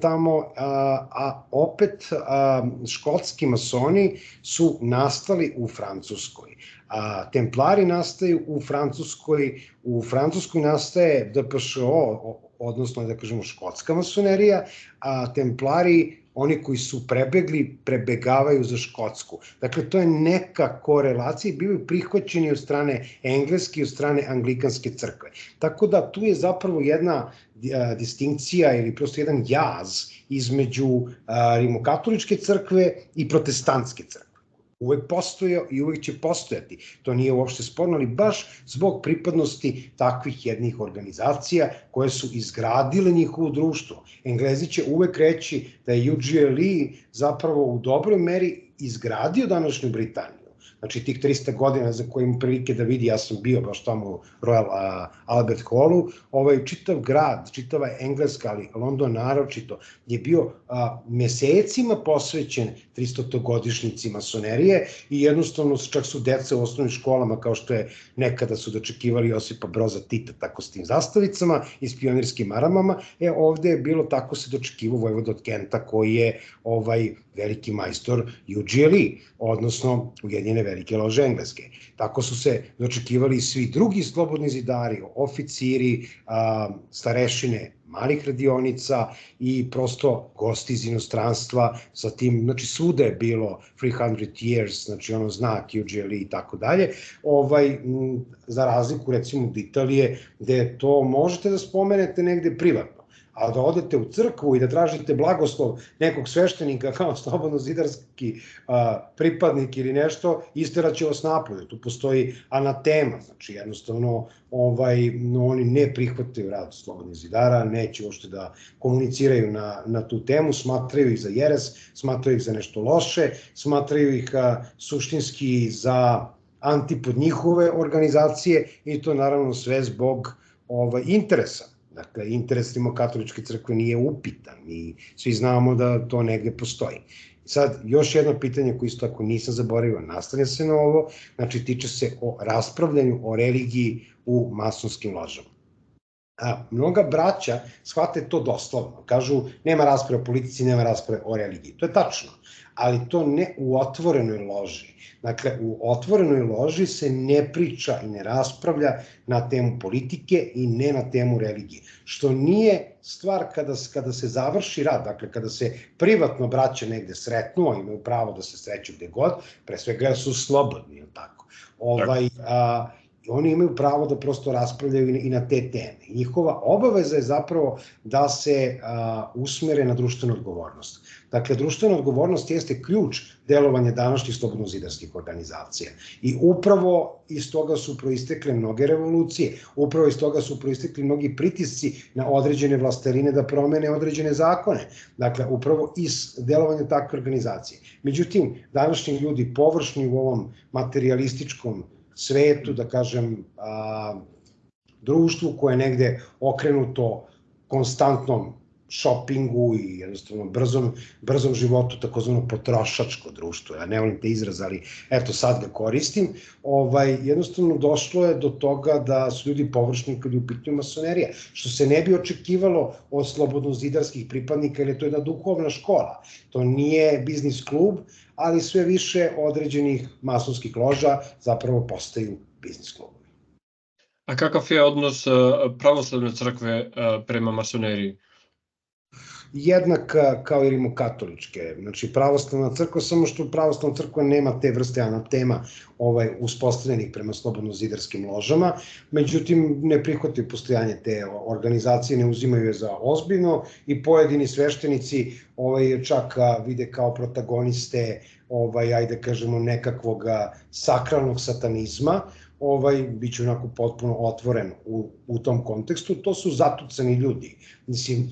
tamo, a opet škotski masoni su nastali u Francuskoj. Templari nastaju u Francuskoj nastaje DPŠO, odnosno, da kažemo, škotska masonerija, a templari, oni koji su prebegli, prebegavaju za Škotsku. Dakle, to je neka korelacija i bili prihvaćeni od strane Engleske i od strane Anglikanske crkve. Tako da tu je zapravo jedna distinkcija ili prosto jedan jaz između rimokatoličke crkve i protestantske crkve. Uvek postoje i uvek će postojati. To nije uopšte sporno, ali baš zbog pripadnosti takvih jednih organizacija koje su izgradile njihovo društvo. Englezi će uvek reći da je UGLE zapravo u dobroj meri izgradio današnju Britaniju. Znači, tih 300 godina za koje imam prilike da vidi, ja sam bio baš tamo u Royal Albert Hallu, čitav grad, čitava Engleska, ali London naročito, je bio mesecima posvećen 300-godišnjici masonerije i jednostavno čak su deca u osnovnim školama, kao što je nekada su dočekivali Josipa Broza Tita, tako s tim zastavicama i s pionirskim maramama, ovde je bilo tako se dočekivo Vojvoda od Kenta, koji je veliki majstor UGLE, odnosno Ujedinjene velike lože Engleske. Tako su se dočekivali svi drugi slobodni zidari, oficiri, starešine malih radionica i prosto gosti iz inostranstva, sa tim, znači svuda je bilo 300 years, znači znak UGLE i tako dalje, za razliku recimo od Italije, gde to možete da spomenete negde privatno, a da odete u crkvu i da tražite blagoslov nekog sveštenika kao slobodno-zidarski pripadnik ili nešto, isteraće vas napolje. Tu postoji anatema, znači jednostavno oni ne prihvataju rad slobodnih zidara, neće uopšte da komuniciraju na tu temu, smatraju ih za jeres, smatraju ih za nešto loše, smatraju ih suštinski za antipod njihove organizacije i to naravno sve zbog interesa. Dakle, interes rimokatoličke crkve nije upitan i svi znamo da to negde postoji. Sad, još jedno pitanje koje isto tako nisam zaboravio, nastavlja se na ovo, znači tiče se o raspravljanju o religiji u masonskim ložama. Mnoga braća shvate to doslovno, kažu nema rasprave o politici, nema rasprave o religiji. To je tačno, ali to ne u otvorenoj loži. Dakle, u otvorenoj loži se ne priča i ne raspravlja na temu politike i ne na temu religije, što nije stvar kada se završi rad, dakle, kada se privatno braća negde sretnu, a imaju pravo da se sreću gde god, pre svega su slobodni, ili tako. Oni imaju pravo da prosto raspravljaju i na te teme. Njihova obaveza je zapravo da se usmere na društvenu odgovornost. Dakle, društvena odgovornost jeste ključ delovanja današnjih slobodno-zidarskih organizacija. I upravo iz toga su proistekle mnoge revolucije, upravo iz toga su proistekli mnogi pritisci na određene vlastarine da promene određene zakone. Dakle, upravo iz delovanja takve organizacije. Međutim, današnji ljudi površni u ovom materialističkom svetu, da kažem, društvu koje je negde okrenuto konstantnom šopingu i jednostavno brzom životu, takozvano potrošačko društvo. Ja ne volim te izraz, ali eto sad ga koristim. Jednostavno došlo je do toga da su ljudi površni kad je u pitanju masonerija, što se ne bi očekivalo od slobodno-zidarskih pripadnika, jer je to jedna duhovna škola. To nije biznis klub, ali sve više određenih masonskih loža zapravo postaju biznis klubovi. A kakav je odnos pravoslavne crkve prema masoneriji? jednaka kao i rimokatoličke. Znači, pravoslavna crkva, samo što pravoslavna crkva nema te vrste anatema uspostavljenih prema slobodno-zidarskim ložama, međutim, ne prihvataju postojanje te organizacije, ne uzimaju je za ozbiljno i pojedini sveštenici čak vide kao protagoniste, ajde kažemo, nekakvog sakralnog satanizma, bit će onako potpuno otvoren u tom kontekstu. To su zatucani ljudi. Mislim,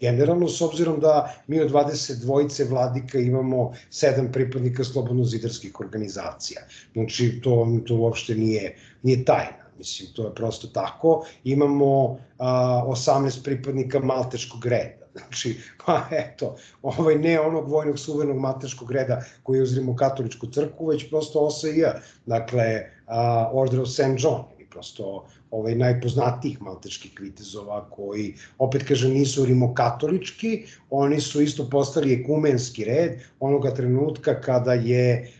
generalno, s obzirom da mi od 22 vladika imamo 7 pripadnika slobodno-zidarskih organizacija. Znači, to uopšte nije tajna. Mislim, to je prosto tako. Imamo 18 pripadnika Malteškog reda. Znači, pa eto, ne onog vojnog suverenog malteškog reda koji je uz rimokatoličku crkvu, već prosto OSJ, dakle, Order of St. John, ili prosto najpoznatijih malteških vitezova koji, opet kažem, nisu rimokatolički, oni su isto postali ekumenski red onoga trenutka kada je,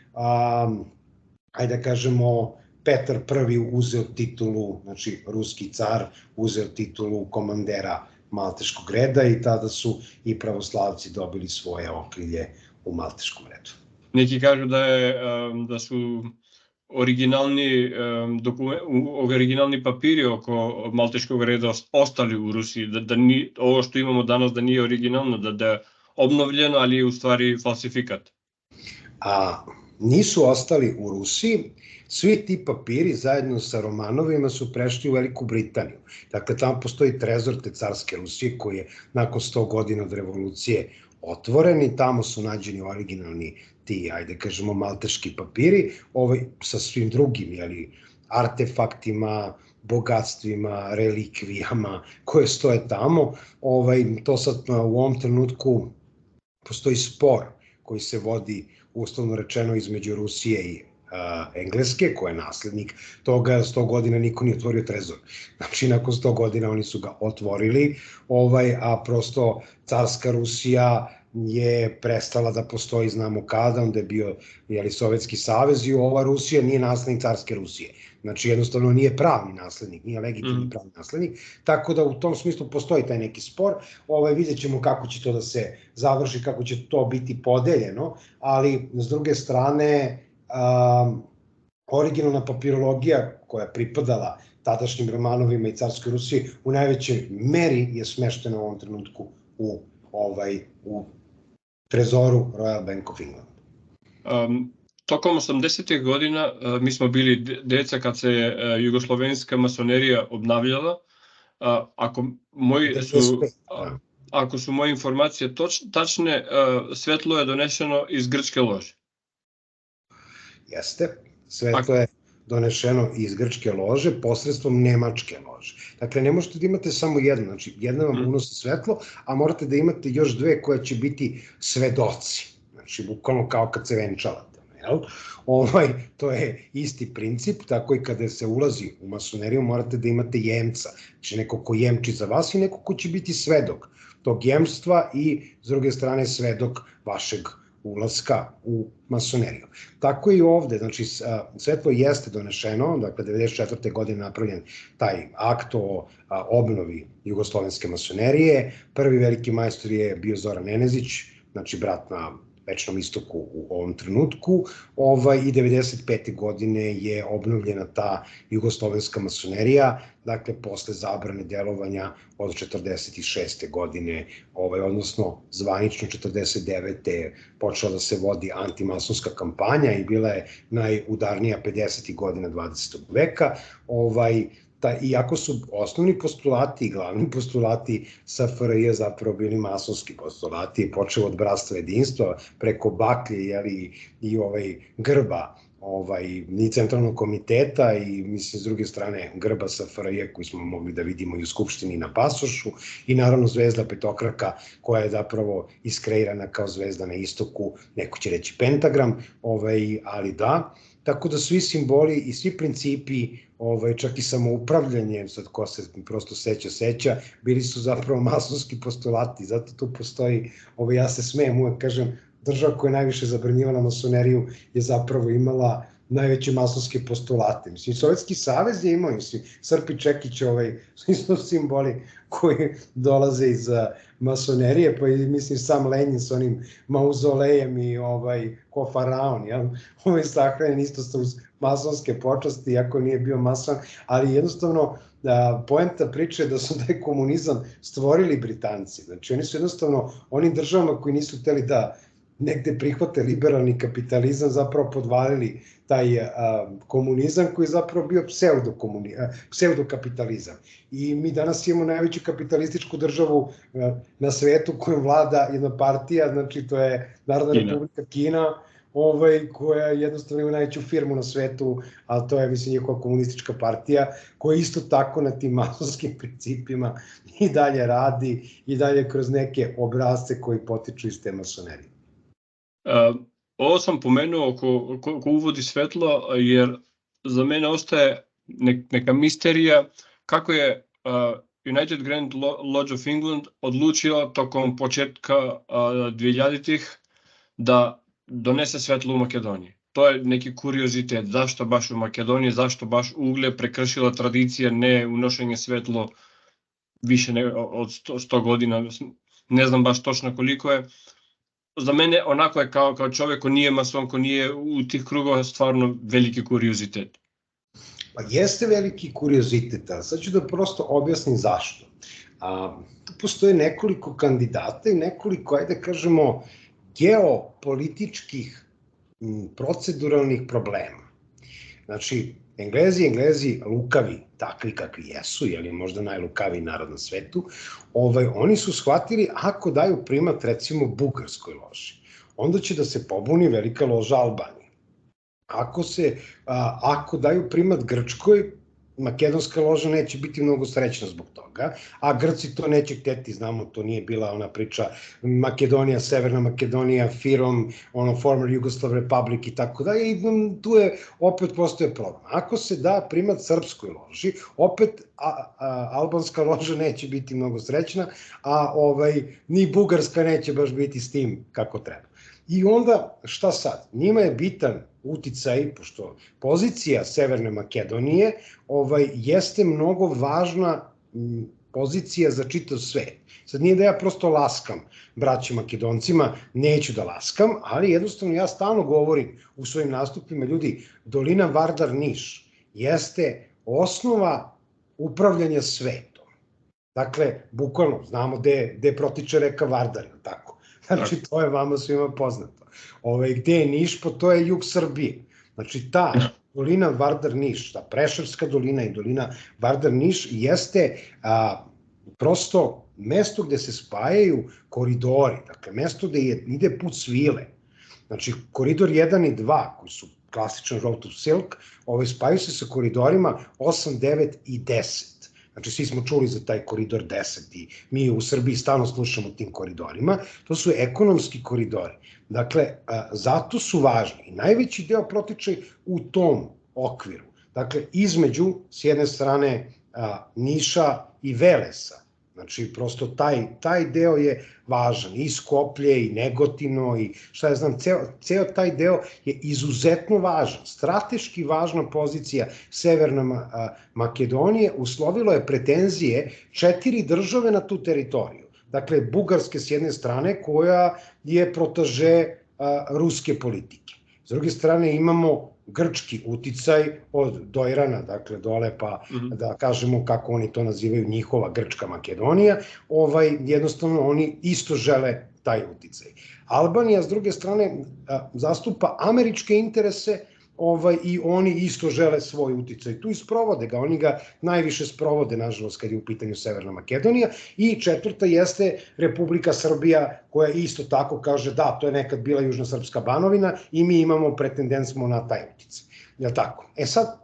ajde da kažemo, Petar I uzeo titulu, znači ruski car uzeo titulu komandera Malteškog reda i tada su i pravoslavci dobili svoje okrilje u Malteškom redu. Neki kažu da su originalni papiri oko Malteškog reda ostali u Rusiji, da ovo što imamo danas da nije originalno, da je obnovljeno, ali je u stvari falsifikat. Nisu ostali u Rusiji, svi ti papiri zajedno sa Romanovima su prešli u Veliku Britaniju. Dakle, tamo postoji trezor te carske Rusije koji je nakon 100 godina od revolucije otvoren i tamo su nađeni originalni ti, ajde kažemo, malteški papiri, sa svim drugim artefaktima, bogatstvima, relikvijama koje stoje tamo. To sad u ovom trenutku postoji spor koji se vodi, uslovno rečeno, između Rusije i Engleske, koja je naslednik toga. 100 godina niko nije otvorio trezor. Znači, nakon 100 godina oni su ga otvorili, a prosto carska Rusija je prestala da postoji, znamo kada, onda je bio Sovjetski savez i ova Rusija nije naslednik carske Rusije. Znači, jednostavno nije pravni naslednik, nije legitimni pravni naslednik, tako da u tom smislu postoji taj neki spor. Vidjet ćemo kako će to da se završi, kako će to biti podeljeno, ali s druge strane, originalna papirologija koja je pripadala tadašnjim Romanovima i carskoj Rusiji u najvećoj meri je smeštena u ovom trenutku u trezoru Royal Bank of England. Tokom 80. godina mi smo bili deca kad se jugoslovenska masonerija obnavljala. Ako su moje informacije tačne, svetlo je donešeno iz grčke lože. Jeste, svetlo je donešeno iz grčke lože posredstvom nemačke lože. Dakle, ne možete da imate samo jedno, znači jedna vam unosi svetlo, a morate da imate još dve koje će biti svedoci, znači bukvalno kao kad se venčavate. To je isti princip, tako i kada se ulazi u masoneriju morate da imate jemca, znači neko ko jemči za vas i neko ko će biti svedok tog jemstva i s druge strane svedok vašeg ulaska u masoneriju. Tako i ovde, znači svetlo jeste donešeno, dakle 1994. godine napravljen taj akt o obnovi jugoslovenske masonerije. Prvi veliki majstor je bio Zoran Nenezić, znači brat na večnom istoku u ovom trenutku, i 1995. godine je obnovljena ta jugoslovenska masonerija, dakle posle zabrane delovanja od 1946. godine, odnosno zvanično 1949. je počela da se vodi antimasonska kampanja i bila je najudarnija 50. godina 20. veka, iako su osnovni postulati i glavni postulati SFRJ zapravo bili masonski postulati, počeo od bratstva jedinstva preko baklje i grba i centralnog komiteta i mislim s druge strane grba SFRJ koji smo mogli da vidimo i u Skupštini na pasošu i naravno zvezda petokraka koja je zapravo iskreirana kao zvezda na istoku, neko će reći pentagram, ali da. Tako da svi simboli i svi principi, čak i samoupravljanje, sad ko se prosto seća, bili su zapravo masonski postulati, zato tu postoji, ja se smejem uvek kažem, država koja je najviše zabranjivala masoneriju je zapravo imala najveće masonske postulate. Mislim, Sovjetski savez je imao, mislim, Srp i Čekić su simboli koji dolaze iz masonerije, pa i mislim sam Lenin s onim mauzolejem i ko faraon, jel? Sahranjen isto sa uz masonske počasti, iako nije bio mason, ali jednostavno poenta priče je da su taj komunizam stvorili Britanci. Znači, oni su jednostavno onim državama koji nisu hteli da negde prihvate liberalni kapitalizam, zapravo podvalili taj komunizam koji je zapravo bio pseudokapitalizam. I mi danas imamo najveću kapitalističku državu na svetu kojom vlada jedna partija, znači to je Narodna Republika Kina, koja jednostavno ima najveću firmu na svetu, ali to je, mislim, njihova komunistička partija, koja isto tako na tim masonskim principima i dalje radi i dalje kroz neke obrazce koji potiču iz te masonerije. Ovo sam pomenuo ko uvodi svetlo, jer za mene ostaje neka misterija kako je United Grand Lodge of England odlučila tokom početka 2000-ih da donese svetlo u Makedoniji. To je neki kuriozitet, zašto baš u Makedoniji, zašto baš Uglje prekršila tradicija ne unošenje svetlo više od 100 godina, ne znam baš točno koliko je. Za mene onako je kao čovjek ko nije mason, ko nije u tih krugova, stvarno veliki kuriozitet. Pa jeste veliki kuriozitet, a sad ću da prosto objasnim zašto. Tu postoje nekoliko kandidata i nekoliko, ajde kažemo, geopolitičkih proceduralnih problema. Znači, Englezi lukavi, takvi kakvi jesu, jer je možda najlukaviji narod na svetu, oni su shvatili ako daju primat recimo Bugarskoj loži, onda će da se pobuni velika loža Albanije. Ako daju primat Grčkoj, makedonska loža neće biti mnogo srećna zbog toga, a Grci to neće hteti, znamo, to nije bila ona priča Makedonija, Severna Makedonija, FIROM, former Yugoslav Republic i tako dalje, i tu je opet postoje problem. Ako se da primat srpskoj loži, opet albanska loža neće biti mnogo srećna, a ni bugarska neće baš biti s tim kako treba. I onda, šta sad? Njima je bitan uticaj, pošto pozicija Severne Makedonije jeste mnogo važna pozicija za čitav svet. Sad nije da ja prosto laskam braći Makedoncima, neću da laskam, ali jednostavno ja stalno govorim u svojim nastupima, ljudi, dolina Vardar-Niš jeste osnova upravljanja svetom. Dakle, bukvalno, znamo gde protiče reka Vardar, tako? Znači, to je vama svima poznato. Gde je Niš, pa to je jug Srbije. Znači, ta dolina Vardar-Niš, ta Preševska dolina i dolina Vardar-Niš jeste prosto mesto gde se spajaju koridori, dakle, mesto gde ide put svile. Znači, koridor 1 i 2, koji su klasičan road to silk, spajaju se sa koridorima 8, 9 i 10. Znači, svi smo čuli za taj koridor 10 i mi u Srbiji stalno slušamo o tim koridorima. To su ekonomski koridori. Dakle, zato su važni i najveći deo protiče u tom okviru. Dakle, između, s jedne strane, Niša i Velesa. Znači, prosto taj deo je važan, i Skoplje, i Negotino, i šta ja znam, ceo taj deo je izuzetno važan. Strateški važna pozicija Severne Makedonije uslovilo je pretenzije 4 države na tu teritoriju. Dakle, Bugarske s jedne strane, koja je protaže ruske politike. S druge strane imamo grčki uticaj od Dojrana, dakle dole, pa da kažemo kako oni to nazivaju, njihova grčka Makedonija, jednostavno oni isto žele taj uticaj. Albanija, s druge strane, zastupa američke interese i oni isto žele svoj uticaj. Tu i sprovode ga, oni ga najviše sprovode, nažalost, kad je u pitanju Severna Makedonija. I četvrta jeste Republika Srbija, koja isto tako kaže da, to je nekad bila južnosrpska banovina i mi imamo pretendensmo na taj uticaj. Je tako? E sad,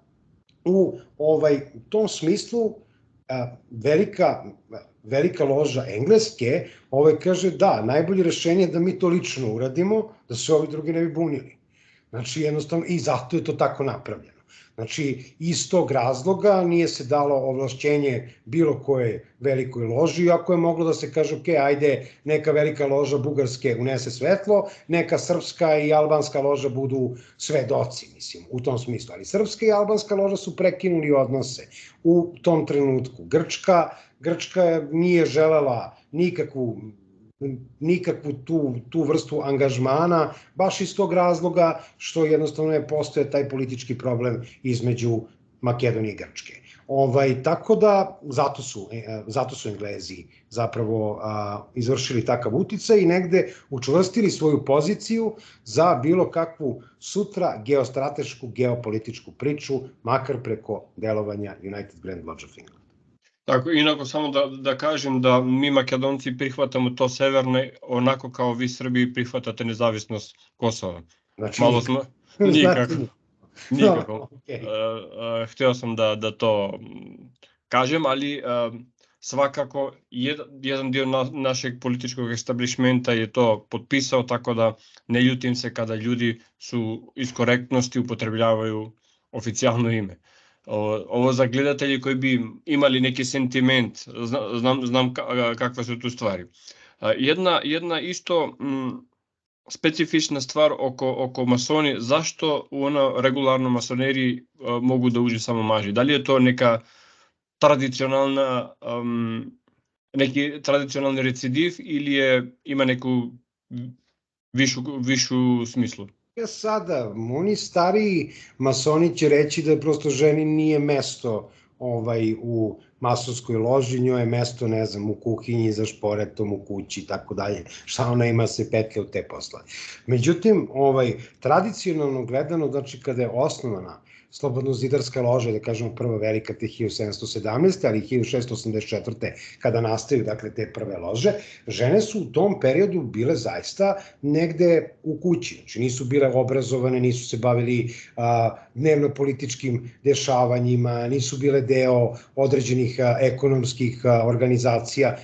u tom smislu, velika loža Engleske kaže da, najbolje rešenje je da mi to lično uradimo, da se ovi drugi ne bi bunili. Znači, jednostavno, i zato je to tako napravljeno. Znači, iz tog razloga nije se dalo ovlašćenje bilo koje velikoj loži, iako je moglo da se kaže, ok, ajde, neka velika loža Bugarske unese svetlo, neka srpska i albanska loža budu svedoci, mislim, u tom smislu. Ali srpska i albanska loža su prekinuli odnose u tom trenutku. Grčka nije želela nikakvu tu vrstu angažmana, baš iz tog razloga što jednostavno je postoje taj politički problem između Makedonije i Grčke. Tako da, zato su Englezi zapravo izvršili takav uticaj i negde učvrstili svoju poziciju za bilo kakvu sutra geostratešku, geopolitičku priču, makar preko delovanja United Grand Lodge of England. Tako, inako samo da kažem da mi Makedonci prihvatamo to severne onako kao vi Srbi prihvatate nezavisnost Kosova. Znači, malo smo, nikako. Htio sam da to kažem, ali svakako jedan dio našeg političkog establishmenta je to potpisao, tako da ne ljutim se kada ljudi su iz korektnosti upotrebljavaju oficijalno ime. Ovo za gledatelji koji bi imali neki sentiment, znam kakve su tu stvari. Jedna isto specifična stvar oko masoni, zašto u regularnoj masoneriji mogu da uđu samo maži? Da li je to neka neki tradicionalni recidiv ili ima neku višu smislu? Sada, oni stariji masoni će reći da prosto ženi nije mesto u masonskoj loži, njoj je mesto, ne znam, u kuhinji, za šporetom, u kući i tako dalje, šta ona ima se petlja u te posle. Međutim, tradicionalno gledano, znači kada je osnovana Slobodno-zidarska loža, da kažemo prva velika te 1717. ali 1684. kada nastaju dakle te prve lože, žene su u tom periodu bile zaista negde u kući, znači nisu bile obrazovane, nisu se bavili dnevno-političkim dešavanjima, nisu bile deo određenih ekonomskih organizacija.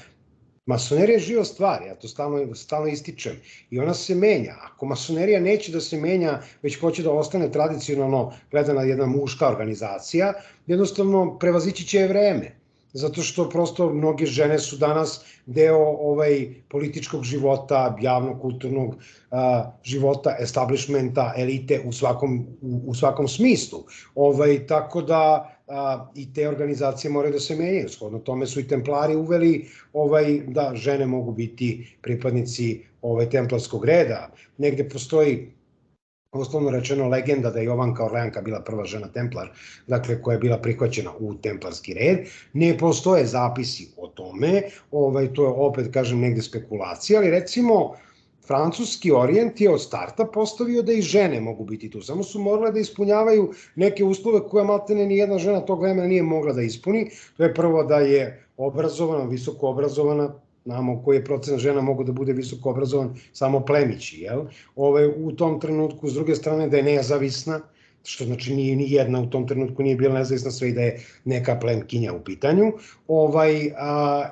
Masonerija je živa stvar, ja to stalno ističem i ona se menja. Ako masonerija neće da se menja, već hoće da ostane tradicionalno gledana jedna muška organizacija, jednostavno prevazići će je vreme. Zato što prosto mnoge žene su danas deo političkog života, javno-kulturnog života, establishmenta, elite u svakom smislu. Tako da i te organizacije moraju da se menjaju. Shodno tome su i templari uveli da žene mogu biti pripadnici templarskog reda. Negde postoji osnovno rečeno legenda da je Jovanka Orleanka bila prva žena templar, dakle koja je bila prihvaćena u templarski red. Ne postoje zapisi o tome, to je opet, kažem, negde spekulacija, ali recimo francuski orijent je od starta postavio da i žene mogu biti tu, samo su morale da ispunjavaju neke uslove koje maltene ni jedna žena tog vremena nije mogla da ispuni. To je prvo da je obrazovana, visoko obrazovana, znamo koji je procenat žena mogu da bude visoko obrazovan, samo plemići, jel? U tom trenutku, s druge strane, da je nezavisna, što znači ni jedna u tom trenutku nije bila nezavisna, sve i da je neka plemkinja u pitanju,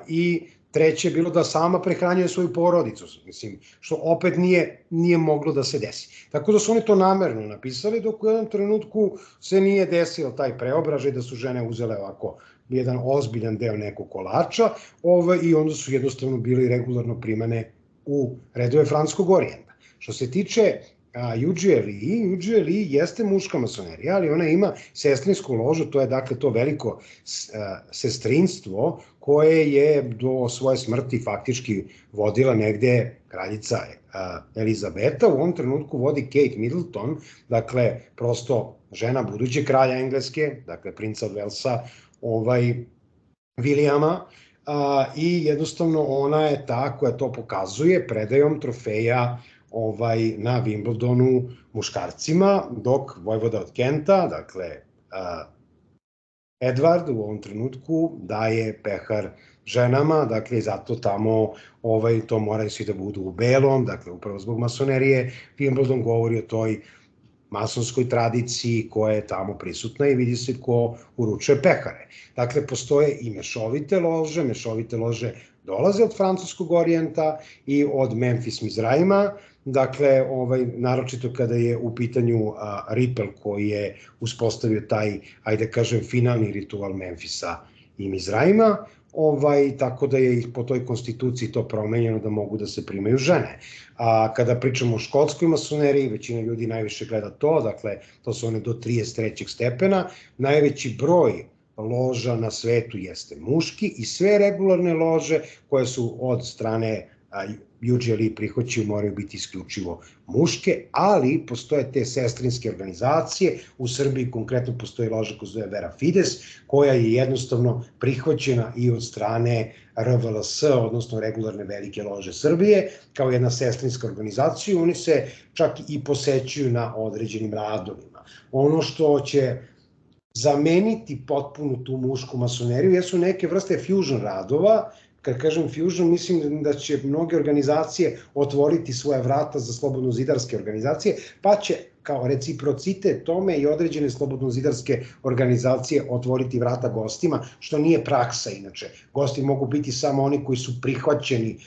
i treće je bilo da sama prehranjuje svoju porodicu, mislim, što opet nije moglo da se desi. Tako da su oni to namerno napisali, dok u jednom trenutku se nije desio taj preobražaj, da su žene uzele ovako jedan ozbiljan deo nekog kolača i onda su jednostavno bili regularno primane u redove francuskog orijenta. Što se tiče UGLE jeste muška masonerija, ali ona ima sestrinsku ložu, to je dakle to veliko sestrinstvo koje je do svoje smrti faktički vodila negde kraljica Elizabeta, u ovom trenutku vodi Kate Middleton, dakle prosto žena budućeg kralja Engleske, dakle princa od Velsa, Williama, i jednostavno ona je ta koja to pokazuje predajom trofeja na Wimbledonu muškarcima, dok vojvoda od Kenta, dakle Edward u ovom trenutku daje pehar ženama, dakle i zato tamo to moraju svi da budu u belom, dakle upravo zbog masonerije. Wimbledon govori o toj masonskoj tradiciji koja je tamo prisutna i vidi se ko uručuje pehare. Dakle, postoje i mešovite lože dolaze od francuskog orijenta i od Memphis Mizraima, dakle, naročito kada je u pitanju Ripple koji je uspostavio taj, ajde kažem, finalni ritual Memfisa i Mizraima, tako da je po toj konstituciji to promenjeno da mogu da se primaju žene. A kada pričamo o školskoj masoneriji, većina ljudi najviše gleda to, dakle, to su one do 33. stepena, najveći broj loža na svetu jeste muški i sve regularne lože koje su od strane UGLI prihvaćaju moraju biti isključivo muške, ali postoje te sestrinske organizacije, u Srbiji konkretno postoji loža koja se zove Vera Fides, koja je jednostavno prihvaćena i od strane RVLS, odnosno regularne velike lože Srbije, kao jedna sestrinska organizacija, oni se čak i posećuju na određenim radovima. Ono što će zameniti potpuno tu mušku masoneriju jesu neke vrste fusion radova. Kad kažem fusion, mislim da će mnoge organizacije otvoriti svoje vrata za slobodno-zidarske organizacije, pa će kao reciprocitet tome i određene slobodno-zidarske organizacije otvoriti vrata gostima, što nije praksa inače. Gosti mogu biti samo oni koji su prihvaćeni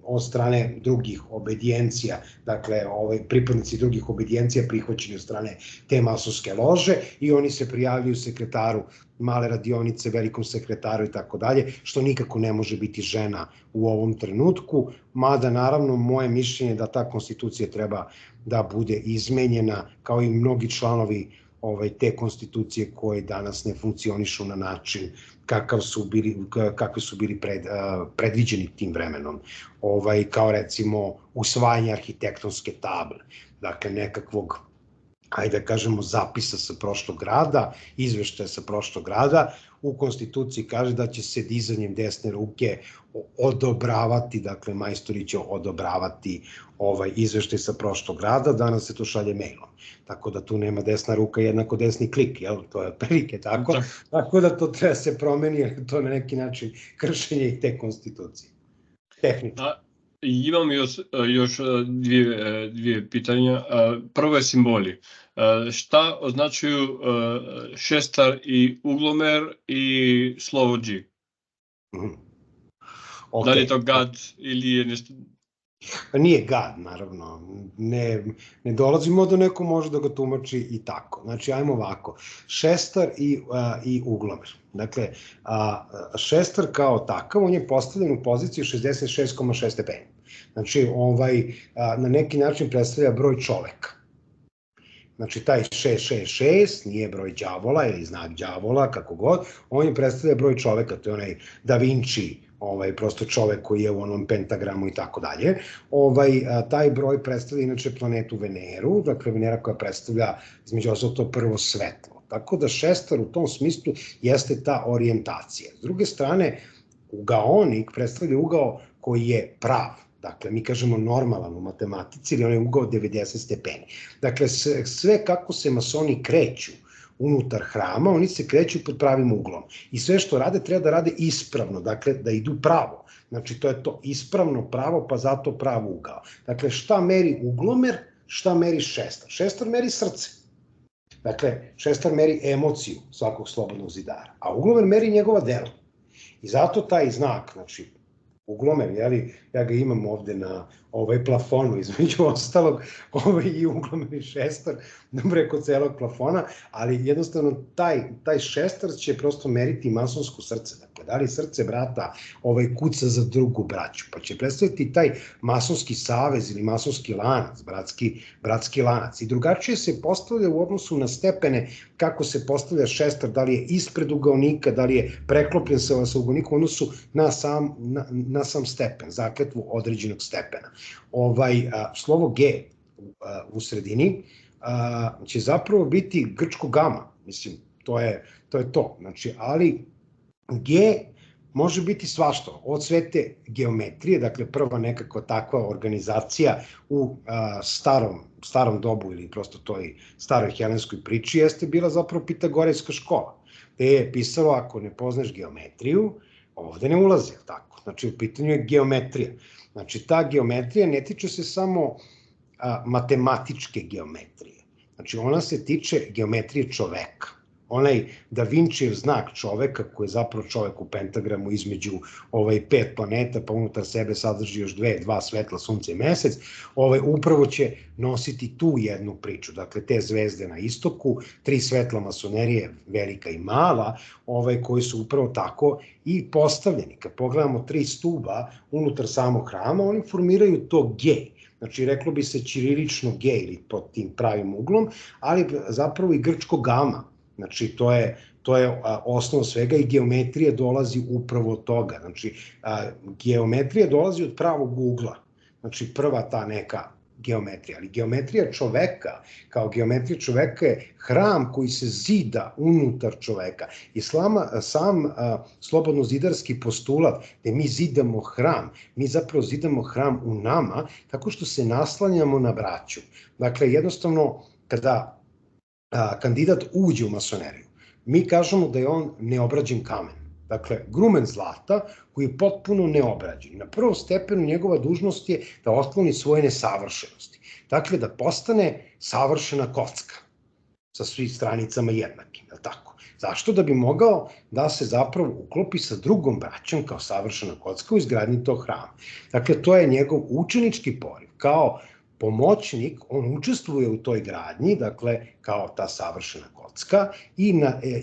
od strane drugih obedijencija, dakle pripadnici drugih obedijencija prihvaćeni od strane te masonske lože i oni se prijavljuju sekretaru male radionice, velikom sekretaru i tako dalje, što nikako ne može biti žena u ovom trenutku, mada naravno moje mišljenje je da ta konstitucija treba da bude izmenjena kao i mnogi članovi te konstitucije koje danas ne funkcionišu na način kakvi su bili predviđeni tim vremenom, kao recimo usvajanje arhitektonske table, dakle nekakvog, ajde da kažemo, zapisa sa prošlog rada, izveštaja sa prošlog rada. U konstituciji kaže da će se dizanjem desne ruke odobravati, dakle majstori će odobravati izveštaj sa prošlog rada, danas se to šalje mailom. Tako da tu nema desna ruka jednako desni klik, jel? To je otprilike tako. Tako da to treba se promeni, jer to na neki način kršenje i te konstitucije. Tehnički. Imam još dvije pitanja. Prvo je simboli. Šta označuju šestar i uglomer i slovo G? Da li je to gad ili je nešto... Nije gad, naravno. Ne dolazimo da neko može da ga tumači i tako. Znači, ajmo ovako. Šestar i uglomer. Dakle, šestar kao takav, on je postavljen u poziciju 66,6 stepeni. Znači, na neki način predstavlja broj čoveka. Znači, taj 666 nije broj đavola ili znak đavola, kako god, on je predstavlja broj čoveka, to je onaj Da Vinci, prosto čovek koji je u onom pentagramu i tako dalje. Taj broj predstavlja inače planetu Veneru, dakle Venera koja predstavlja između ostalog to prvo svetlo. Tako da šestar u tom smislu jeste ta orijentacija. S druge strane, ugaonik predstavlja ugao koji je prav. Dakle, mi kažemo normalan u matematici, ili on je ugao 90 stepeni. Dakle, sve kako se masoni kreću unutar hrama, oni se kreću pod pravim uglom. I sve što rade, treba da rade ispravno, dakle, da idu pravo. Znači, to je to ispravno pravo, pa zato pravo ugao. Dakle, šta meri uglomer, šta meri šestar? Šestar meri srce. Dakle, šestar meri emociju svakog slobodnog zidara, a uglomer meri njegova dela. I zato taj znak, znači, uglomer, ja ga imam ovde na plafonu, između ostalog, i uglomer i šestar, preko celog plafona, ali jednostavno taj šestar će prosto meriti masonsko srce. Dakle, da li srce brata kuca za drugu braću, pa će predstaviti taj masonski savez ili masonski lanac, bratski lanac. I drugačije se postavlja u odnosu na stepene kako se postavlja šestar, da li je ispred ugaonika, da li je preklopljen sa ugaonikom u odnosu na sam stepen, zakletvu određenog stepena. Slovo G u sredini će zapravo biti grčko gama, mislim, to je to, znači, ali G može biti svašta, od svete geometrije, dakle prva nekakva takva organizacija u starom dobu ili prosto toj staroj helenskoj priči jeste bila zapravo pitagorejska škola, gde je pisalo ako ne poznaš geometriju, ovde ne ulazi, tako, znači u pitanju je geometrija. Znači, ta geometrija ne tiče se samo matematičke geometrije. Znači, ona se tiče geometrije čoveka, onaj Da Vincijev znak čoveka, koji je zapravo čovek u pentagramu između 5 planeta, pa unutar sebe sadrži još dva svetla, sunce i mesec, upravo će nositi tu jednu priču. Dakle, te zvezde na istoku, 3 svetla masonerije, velika i mala, koji su upravo tako i postavljeni. Kad pogledamo 3 stuba unutar samog hrama, oni formiraju to G. Znači, reklo bi se ćirilično G ili pod tim pravim uglom, ali zapravo i grčko gama. Znači, to je osnov svega i geometrija dolazi upravo od toga. Znači, geometrija dolazi od pravog ugla. Znači, prva ta neka geometrija, ali geometrija čoveka, kao geometrija čoveka je hram koji se zida unutar čoveka. I sam slobodno zidarski postulat gde mi zidamo hram, mi zapravo zidamo hram u nama tako što se naslanjamo na braću. Dakle, jednostavno, kada kandidat uđe u masoneriju, mi kažemo da je on neobrađen kamen. Dakle, grumen zlata koji je potpuno neobrađen. Na prvom stepenu njegova dužnost je da otkloni svoje nesavršenosti. Dakle, da postane savršena kocka sa svih stranicama jednakim, je li tako? Zašto? Da bi mogao da se zapravo uklopi sa drugom braćom kao savršena kocka u izgradnji tog hrama. Dakle, to je njegov učenički poriv. Kao pomoćnik, on učestvuje u toj gradnji, dakle, kao ta savršena kocka i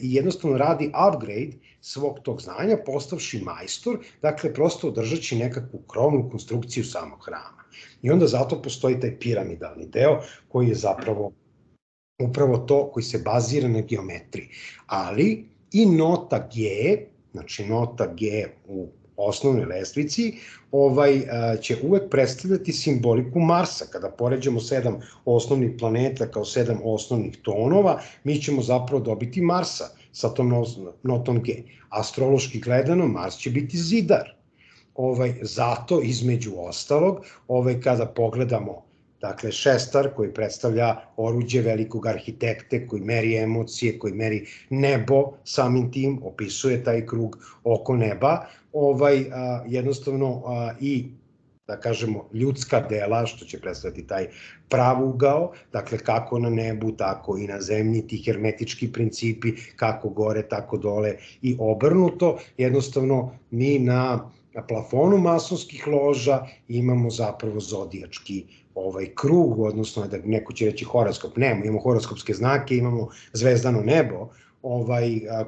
jednostavno radi upgrade svog tog znanja, postavši majstor, dakle, prosto održaći nekakvu krovnu konstrukciju samog hrama. I onda zato postoji taj piramidalni deo koji je zapravo upravo to koji se bazira na geometriji. Ali i nota G, znači nota G u osnovnoj lestvici, će uvek predstavljati simboliku Marsa. Kada poređamo 7 osnovnih planeta kao 7 osnovnih tonova, mi ćemo zapravo dobiti Marsa sa tom notom G. Astrološki gledano, Mars će biti zidar. Zato, između ostalog, kada pogledamo dakle, šestar koji predstavlja oruđe velikog arhitekte, koji meri emocije, koji meri nebo, samim tim opisuje taj krug oko neba, jednostavno i da kažemo ljudska dela, što će predstaviti taj pravugao, dakle kako na nebu, tako i na zemlji, ti hermetički principi, kako gore, tako dole i obrnuto, jednostavno mi na plafonu masonskih loža imamo zapravo zodijački krug, odnosno da neko će reći horoskop, imamo horoskopske znake, imamo zvezdano nebo,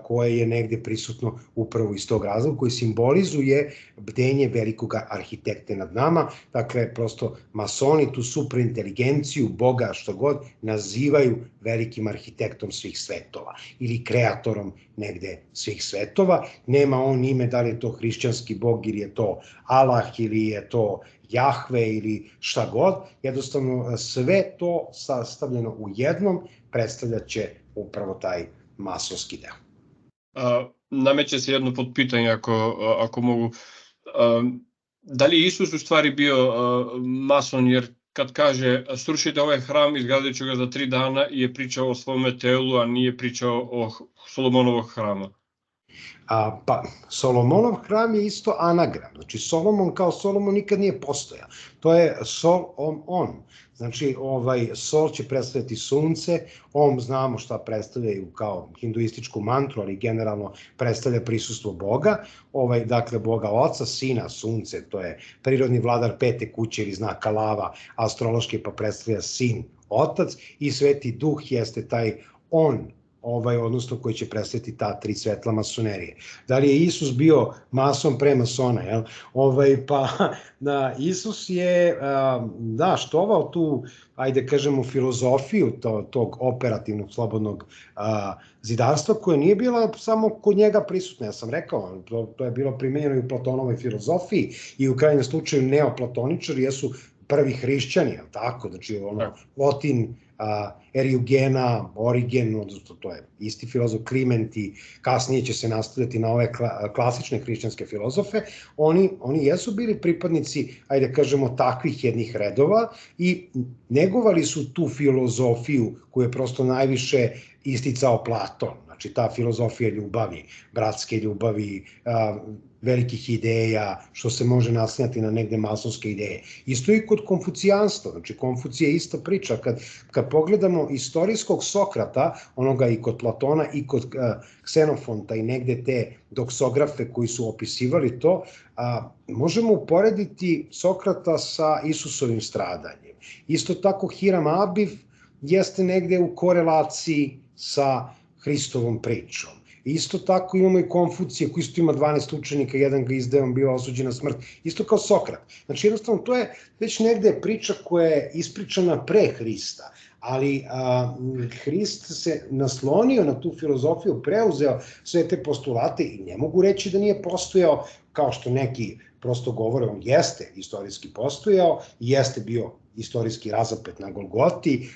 koje je negde prisutno upravo iz tog razloga, koji simbolizuje bdenje velikog arhitekte nad nama. Dakle, prosto masoni tu suprainteligenciju, Boga, što god, nazivaju velikim arhitektom svih svetova ili kreatorom negde svih svetova. Nema on ime da li je to hrišćanski Bog ili je to Allah ili je to Jahve ili šta god. Jednostavno, sve to sastavljeno u jednom predstavljaće upravo taj masonski deo. Nameće se jedno potpitanje, ako mogu. Da li je Isus u stvari bio mason, jer kad kaže srušite ovaj hram, izgradit ću ga za 3 dana, je pričao o svome telu, a nije pričao o Solomonovog hrama? Pa, Solomonov hram je isto anagram. Znači, Solomon kao Solomon nikad nije postojao. To je Sol-on. Znači, Sol će predstavljati sunce, znamo šta predstavljaju kao hinduističku mantru, ali generalno predstavlja prisustvo Boga, dakle, Boga Oca, Sina, sunce, to je prirodni vladar 5. kuće ili znaka lava, astrološki pa predstavlja Sin, Otac, i Sveti Duh jeste taj on, odnosno koji će predstaviti ta 3 svetla masonerije. Da li je Isus bio mason pre masona, jel? Pa, Isus je, štovao tu, ajde kažemo, filozofiju tog operativnog, slobodnog zidarstva, koja nije bila samo kod njega prisutna. Ja sam rekao, to je bilo primenjeno i u Platonovoj filozofiji i u krajnjem slučaju neoplatoničari jesu prvi hrišćani, jel tako? Znači, Plotin, Eriugena, Origen, odnosno to je isti filozof, Kliment, i kasnije će se nastavljati na ove klasične hrišćanske filozofe, oni jesu bili pripadnici, ajde kažemo, takvih jednih redova i negovali su tu filozofiju koju je prosto najviše isticao Platon. Znači, ta filozofija ljubavi, bratske ljubavi, velikih ideja, što se može naslanjati na negde masonske ideje. Isto i kod konfucijanstva, znači Konfucije je ista priča. Kad pogledamo jednostavno istorijskog Sokrata, onoga i kod Platona i kod Ksenofonta i negde te doksografe koji su opisivali to, možemo uporediti Sokrata sa Isusovim stradanjem. Isto tako Hiram Abiv jeste negde u korelaciji sa Hristovom pričom. Isto tako imamo i Konfucije koji isto ima 12 učenika, jedan ga izdao, bio osuđen na smrt, isto kao Sokrat. Znači jednostavno to je već negde priča koja je ispričana pre Hrista, ali Hrist se naslonio na tu filozofiju, preuzeo sve te postulate i ne mogu reći da nije postojao, kao što neki prosto govore, on jeste istorijski postojao, jeste bio istorijski razapet na Golgoti,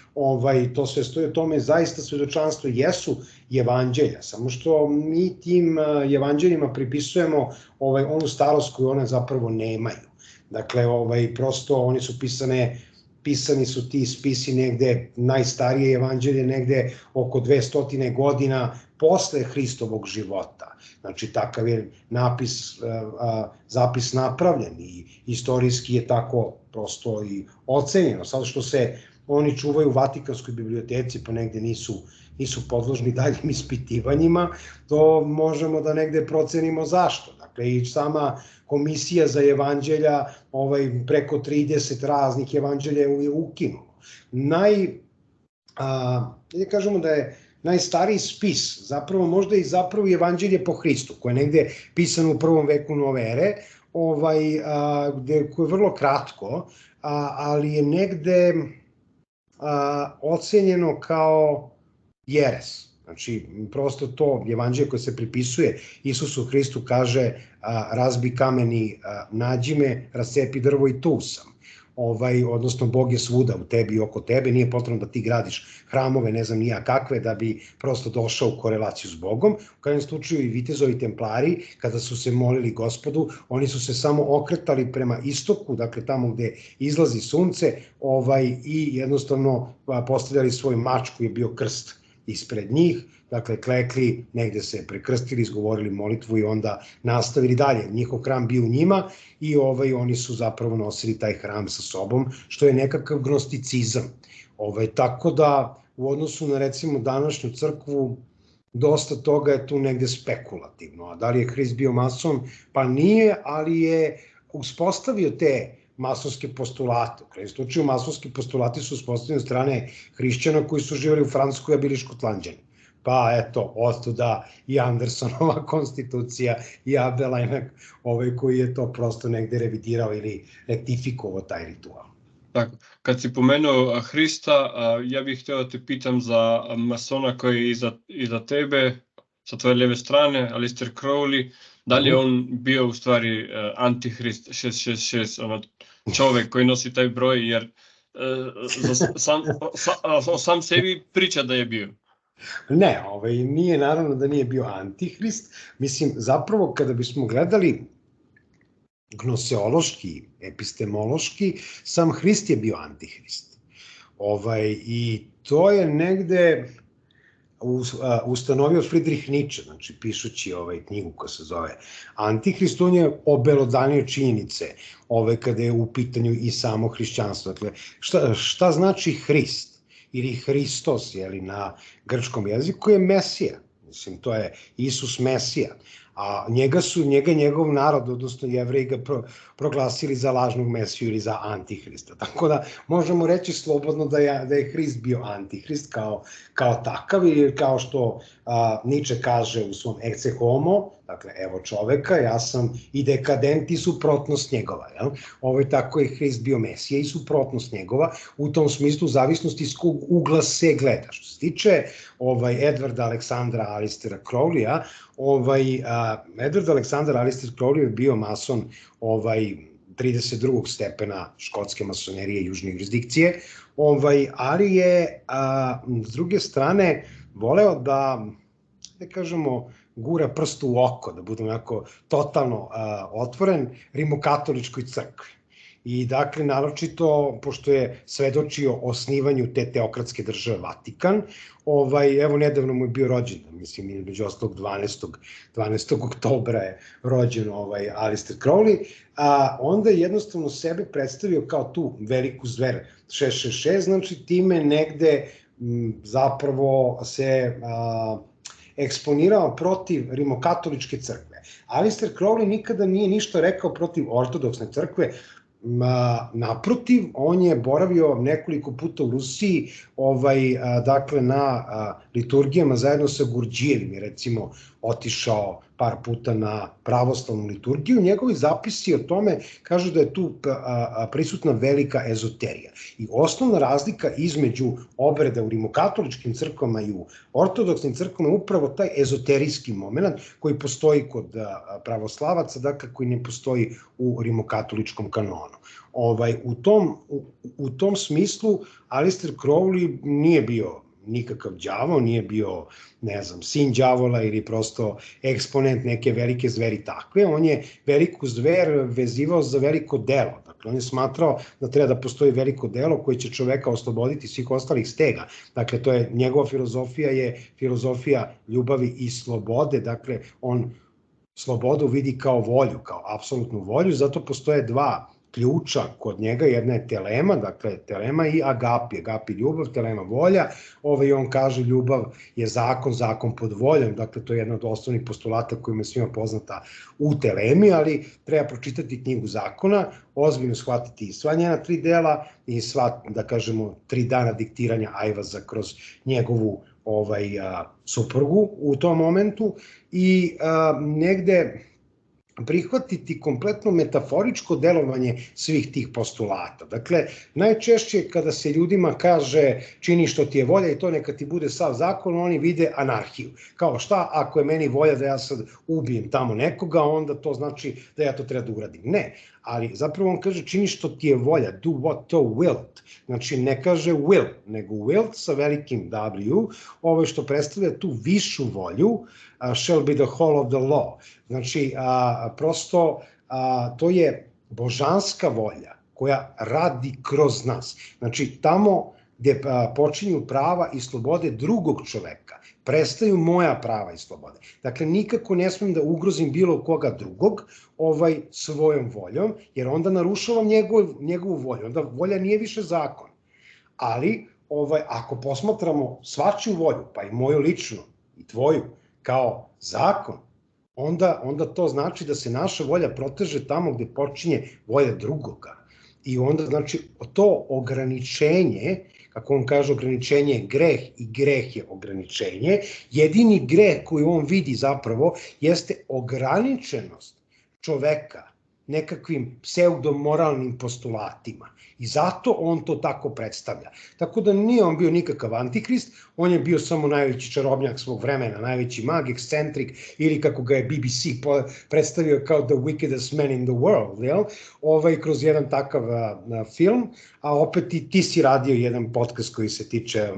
to sve stoji o tome, zaista svedočanstvo jesu evanđelja, samo što mi tim evanđeljima pripisujemo onu starost koju one zapravo nemaju. Dakle, prosto oni su pisani su ti spisi negde, najstarije evanđelje negde oko 200 godina posle Hristovog života. Znači, takav je zapis napravljen i istorijski je tako prosto i ocenjeno. Sad što se oni čuvaju u Vatikanskoj biblioteci pa negde nisu podložni daljim ispitivanjima, to možemo da negde procenimo zašto. Dakle, i sama komisija za evanđelja, preko 30 raznih evanđelja je ukinulo. Da kažemo da je najstariji spis, zapravo možda i zapravo evanđelje po Hristu, koje je negde pisano u 1. veku nove ere, koje je vrlo kratko, ali je negde ocenjeno kao jeres. Znači, prosto to evanđelje koje se pripisuje Isusu Hristu kaže razbi kameni, nađi me, rascepi drvo i tu sam. Odnosno Bog je svuda u tebi i oko tebe, nije potrebno da ti gradiš hramove, ne znam nija kakve, da bi prosto došao u korelaciju s Bogom. U krajnjem slučaju i vitezovi templari, kada su se molili Gospodu, oni su se samo okretali prema istoku, dakle tamo gde izlazi sunce, i jednostavno postavljali svoj mač koji je bio krst ispred njih, dakle klekli, negde se prekrstili, izgovorili molitvu i onda nastavili dalje. Njihov hram bio u njima i oni su zapravo nosili taj hram sa sobom, što je nekakav gnosticizam. Tako da u odnosu na recimo današnju crkvu, dosta toga je tu negde spekulativno. A da li je Hrist bio mason? Pa nije, ali je uspostavio te masonske postulate. U krajnjem slučaju masonski postulati su uspostavljeni od strane hrišćana koji su živjeli u Francuskoj, a bili Škotlanđani. Pa eto, otuda i Andersonova konstitucija i Abdelajnak, koji je to prosto negde revidirao ili rektifikovao taj ritual. Tako, kad si pomenuo Hrista, ja bih htio da te pitam za masona koji je iza tebe, sa tvoje lijeve strane, Aleister Crowley, da li je on bio u stvari antihrist 666, čovek koji nosi taj broj, jer sam sebi priča da je bio. Ne, nije naravno da nije bio antihrist. Mislim, zapravo kada bismo gledali gnoseološki, epistemološki, sam Hrist je bio antihrist. I to je negde ustanovio Friedrich Nietzsche, znači pišući knjigu koja se zove Antihrist, on je obelodanio činjenice kada je u pitanju i samo hrišćanstvo. Dakle, šta znači Hrist ili Hristos na grčkom jeziku je Mesija, mislim to je Isus Mesija, a njega njegov narod, odnosno Jevreji ga proglasili za lažnog Mesiju ili za antihrista. Tako da možemo reći slobodno da je Hrist bio antihrist kao takav, ili kao što Nietzsche kaže u svom Ecce Homo, dakle evo čoveka, ja sam i dekadent i suprotnost njegova. Tako je Hrist bio Mesija i suprotnost njegova, u tom smislu zavisnosti iz kog ugla se gleda. Što se tiče Edwarda Aleksandra Aleistera Crowleya, Edward Aleksandar Aleister Crowley je bio mason 32. stepena škotske masonerije južne jurisdikcije, ali je s druge strane voleo da kažemo gura prst u oko, da budem jako totalno otvoren rimokatoličkoj crkvi. I dakle, naročito, pošto je svedočio o osnivanju te teokratske države Vatikan, evo nedavno mu je bio rođen, mislim, između ostalog 12. oktobra je rođen Aleister Crowley, a onda je jednostavno sebe predstavio kao tu veliku zver 666, znači time negde zapravo se eksponirao protiv rimokatoličke crkve. Alistair Crowley nikada nije ništa rekao protiv ortodoksne crkve, naprotiv, on je boravio nekoliko puta u Rusiji, dakle na liturgijama zajedno sa Gurdjijevim, je recimo otišao par puta na pravoslavnu liturgiju. Njegovi zapisi o tome kažu da je tu prisutna velika ezoterija. I osnovna razlika između obreda u rimokatoličkim crkvama i u ortodoksnim crkvama je upravo taj ezoterijski moment koji postoji kod pravoslavaca, dakle koji ne postoji u rimokatoličkom kanonu. U tom smislu Alistair Crowley nije bio nikakav đavo, nije bio, ne znam, sin đavola ili prosto eksponent neke velike zveri takve. On je veliku zver vezivao za veliko delo. Dakle, on je smatrao da treba da postoji veliko delo koje će čoveka osloboditi svih ostalih stega. Dakle, njegova filozofija je filozofija ljubavi i slobode. Dakle, on slobodu vidi kao volju, kao apsolutnu volju, zato postoje dva ključa kod njega, jedna je telema, dakle telema i agapi, agapi ljubav, telema volja, on kaže ljubav je zakon, zakon pod voljom, dakle to je jedna od osnovnih postulata kojima je svima poznata u telemi, ali treba pročitati knjigu zakona, ozbiljno shvatiti sva njena 3 dela i sva, da kažemo, 3 dana diktiranja Ajvaza kroz njegovu suprugu u tom momentu i negde prihvatiti kompletno metaforičko delovanje svih tih postulata. Dakle, najčešće kada se ljudima kaže čini što ti je volja i to neka ti bude sav zakon, oni vide anarhiju. Kao šta, ako je meni volja da ja sad ubijem tamo nekoga, onda to znači da ja to treba da uradim. Ne, ali zapravo on kaže čini što ti je volja, do what thou wilt. Znači ne kaže will, nego wilt sa velikim W, što predstavlja tu višu volju, shall be the whole of the law. Znači, prosto to je božanska volja koja radi kroz nas. Znači, tamo gde počinju prava i slobode drugog čoveka, prestaju moja prava i slobode. Dakle, nikako ne smem da ugrozim bilo koga drugog svojom voljom, jer onda narušavam njegovu volju. Onda volja nije više zakon. Ali, ako posmatramo svačiju volju, pa i moju ličnu i tvoju, kao zakon, onda to znači da se naša volja proteže tamo gde počinje volja drugoga. I onda, znači, to ograničenje, kako on kaže, ograničenje je greh i greh je ograničenje, jedini greh koji on vidi zapravo jeste ograničenost čoveka nekakvim pseudomoralnim postulatima. I zato on to tako predstavlja. Tako da nije on bio nikakav antikrist, on je bio samo najveći čarobnjak svog vremena, najveći mag, ekscentrik, ili kako ga je BBC predstavio kao the wickedest man in the world, kroz jedan takav film, a opet i ti si radio jedan podcast koji se tiče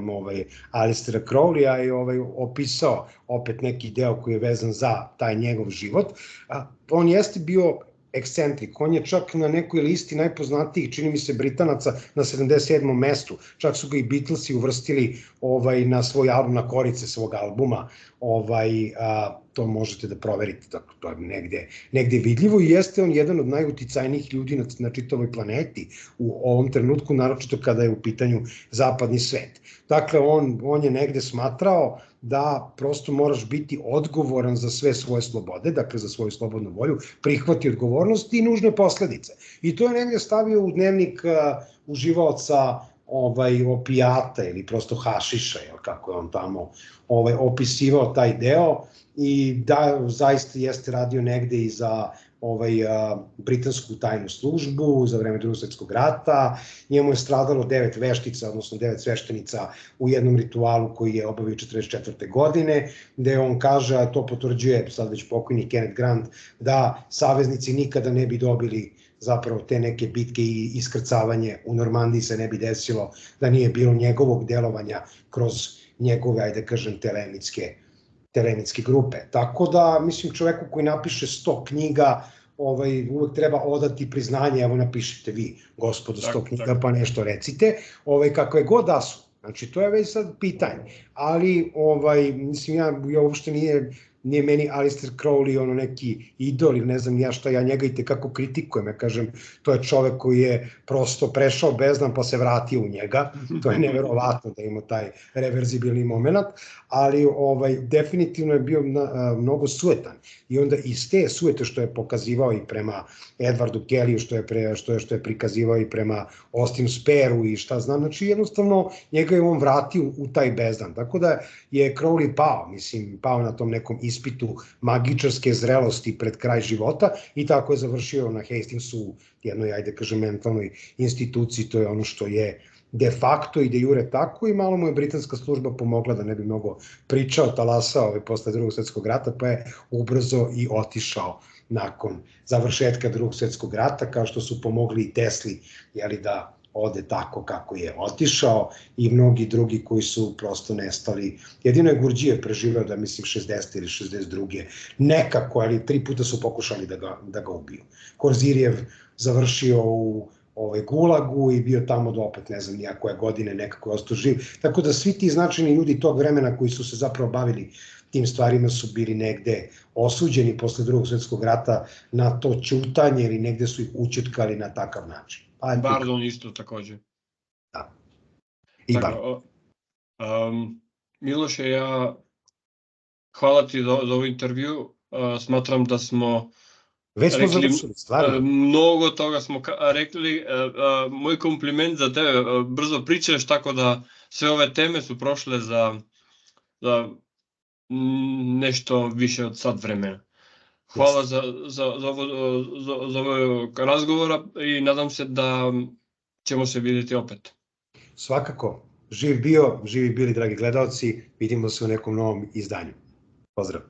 Alistaira Crowleya i opisao opet neki deo koji je vezan za taj njegov život. On jeste bio ekscentrik, on je čak na nekoj listi najpoznatijih, čini mi se, Britanaca na 77. mestu, čak su ga i Beatlesi uvrstili na svoj album, na korice svog albuma, to možete da proverite, to je negde vidljivo i jeste on jedan od najuticajnijih ljudi na čitavoj planeti u ovom trenutku, naročito kada je u pitanju zapadni svet. Dakle, on je negde smatrao da prosto moraš biti odgovoran za sve svoje slobode, dakle za svoju slobodnu volju, prihvati odgovornost i nužne posledice. I to je negde stavio u dnevnik uživaoca opijata ili prosto hašiša, kako je on tamo opisivao taj deo i da zaista jeste radio negde i za britansku tajnu službu za vreme Drugog svetskog rata. Njemu je stradalo 9 veštica, odnosno 9 sveštenica u jednom ritualu koji je obavio 1944. godine, gde on kaže, a to potvrđuje sad već pokojni Kenneth Grant, da saveznici nikada ne bi dobili zapravo te neke bitke i iskrcavanje u Normandiji se ne bi desilo da nije bilo njegovog delovanja kroz njegove, ajde kažem, telenitske grupe. Tako da, mislim, čoveku koji napiše 100 knjiga, uvek treba odati priznanje, evo napišite vi, gospodo, 100 knjiga, pa nešto recite, kakve god da su. Znači, to je već sad pitanje. Ali, mislim, ja uopšte nije meni Aleister Crowley ono neki idol ili ne znam ja šta, ja njega i tekako kritikujem, ja kažem, to je čovek koji je prosto prešao bezdan pa se vratio u njega, to je neverovatno da ima taj reverzibilni moment, ali definitivno je bio mnogo suetan i onda iz te suete što je pokazivao i prema Edwardu Kellyu, što je prikazivao i prema Austin Spareu i šta znam, znači jednostavno njega je on vratio u taj bezdan, tako da je Crowley pao na tom nekom ispitu magičarske zrelosti pred kraj života i tako je završio na Hastingsu, jednoj, ajde kažem, mentalnoj instituciji, to je ono što je de facto i de jure tako i malo mu je britanska služba pomogla da ne bi mnogo pričao, talasao posle Drugog svetskog rata, pa je ubrzo i otišao nakon završetka Drugog svetskog rata, kao što su pomogli i Tesli, da ode tako kako je otišao i mnogi drugi koji su prosto nestali. Jedino je Gurdjieff preživeo da mislim 60. ili 62. nekako, ali 3 puta su pokušali da ga ubiju. Korzirijev završio u Gulagu i bio tamo do opet ne znam nija koje godine, nekako je ostao živ. Tako da svi ti značajni ljudi tog vremena koji su se zapravo bavili tim stvarima su bili negde osuđeni posle Drugog svetskog rata na to ćutanje ili negde su ih učutkali na takav način. Bardon isto takođe. Da. I Bardon. Miloše, ja hvala ti za ovaj intervju. Smatram da smo već smo završili, stvarno. Mnogo toga smo rekli. Moj kompliment za tebe, brzo pričaš, tako da sve ove teme su prošle za nešto više od sat vremena. Hvala za ovaj razgovor i nadam se da ćemo se vidjeti opet. Svakako. Živ bio, živi bili, dragi gledalci. Vidimo se u nekom novom izdanju. Pozdrav.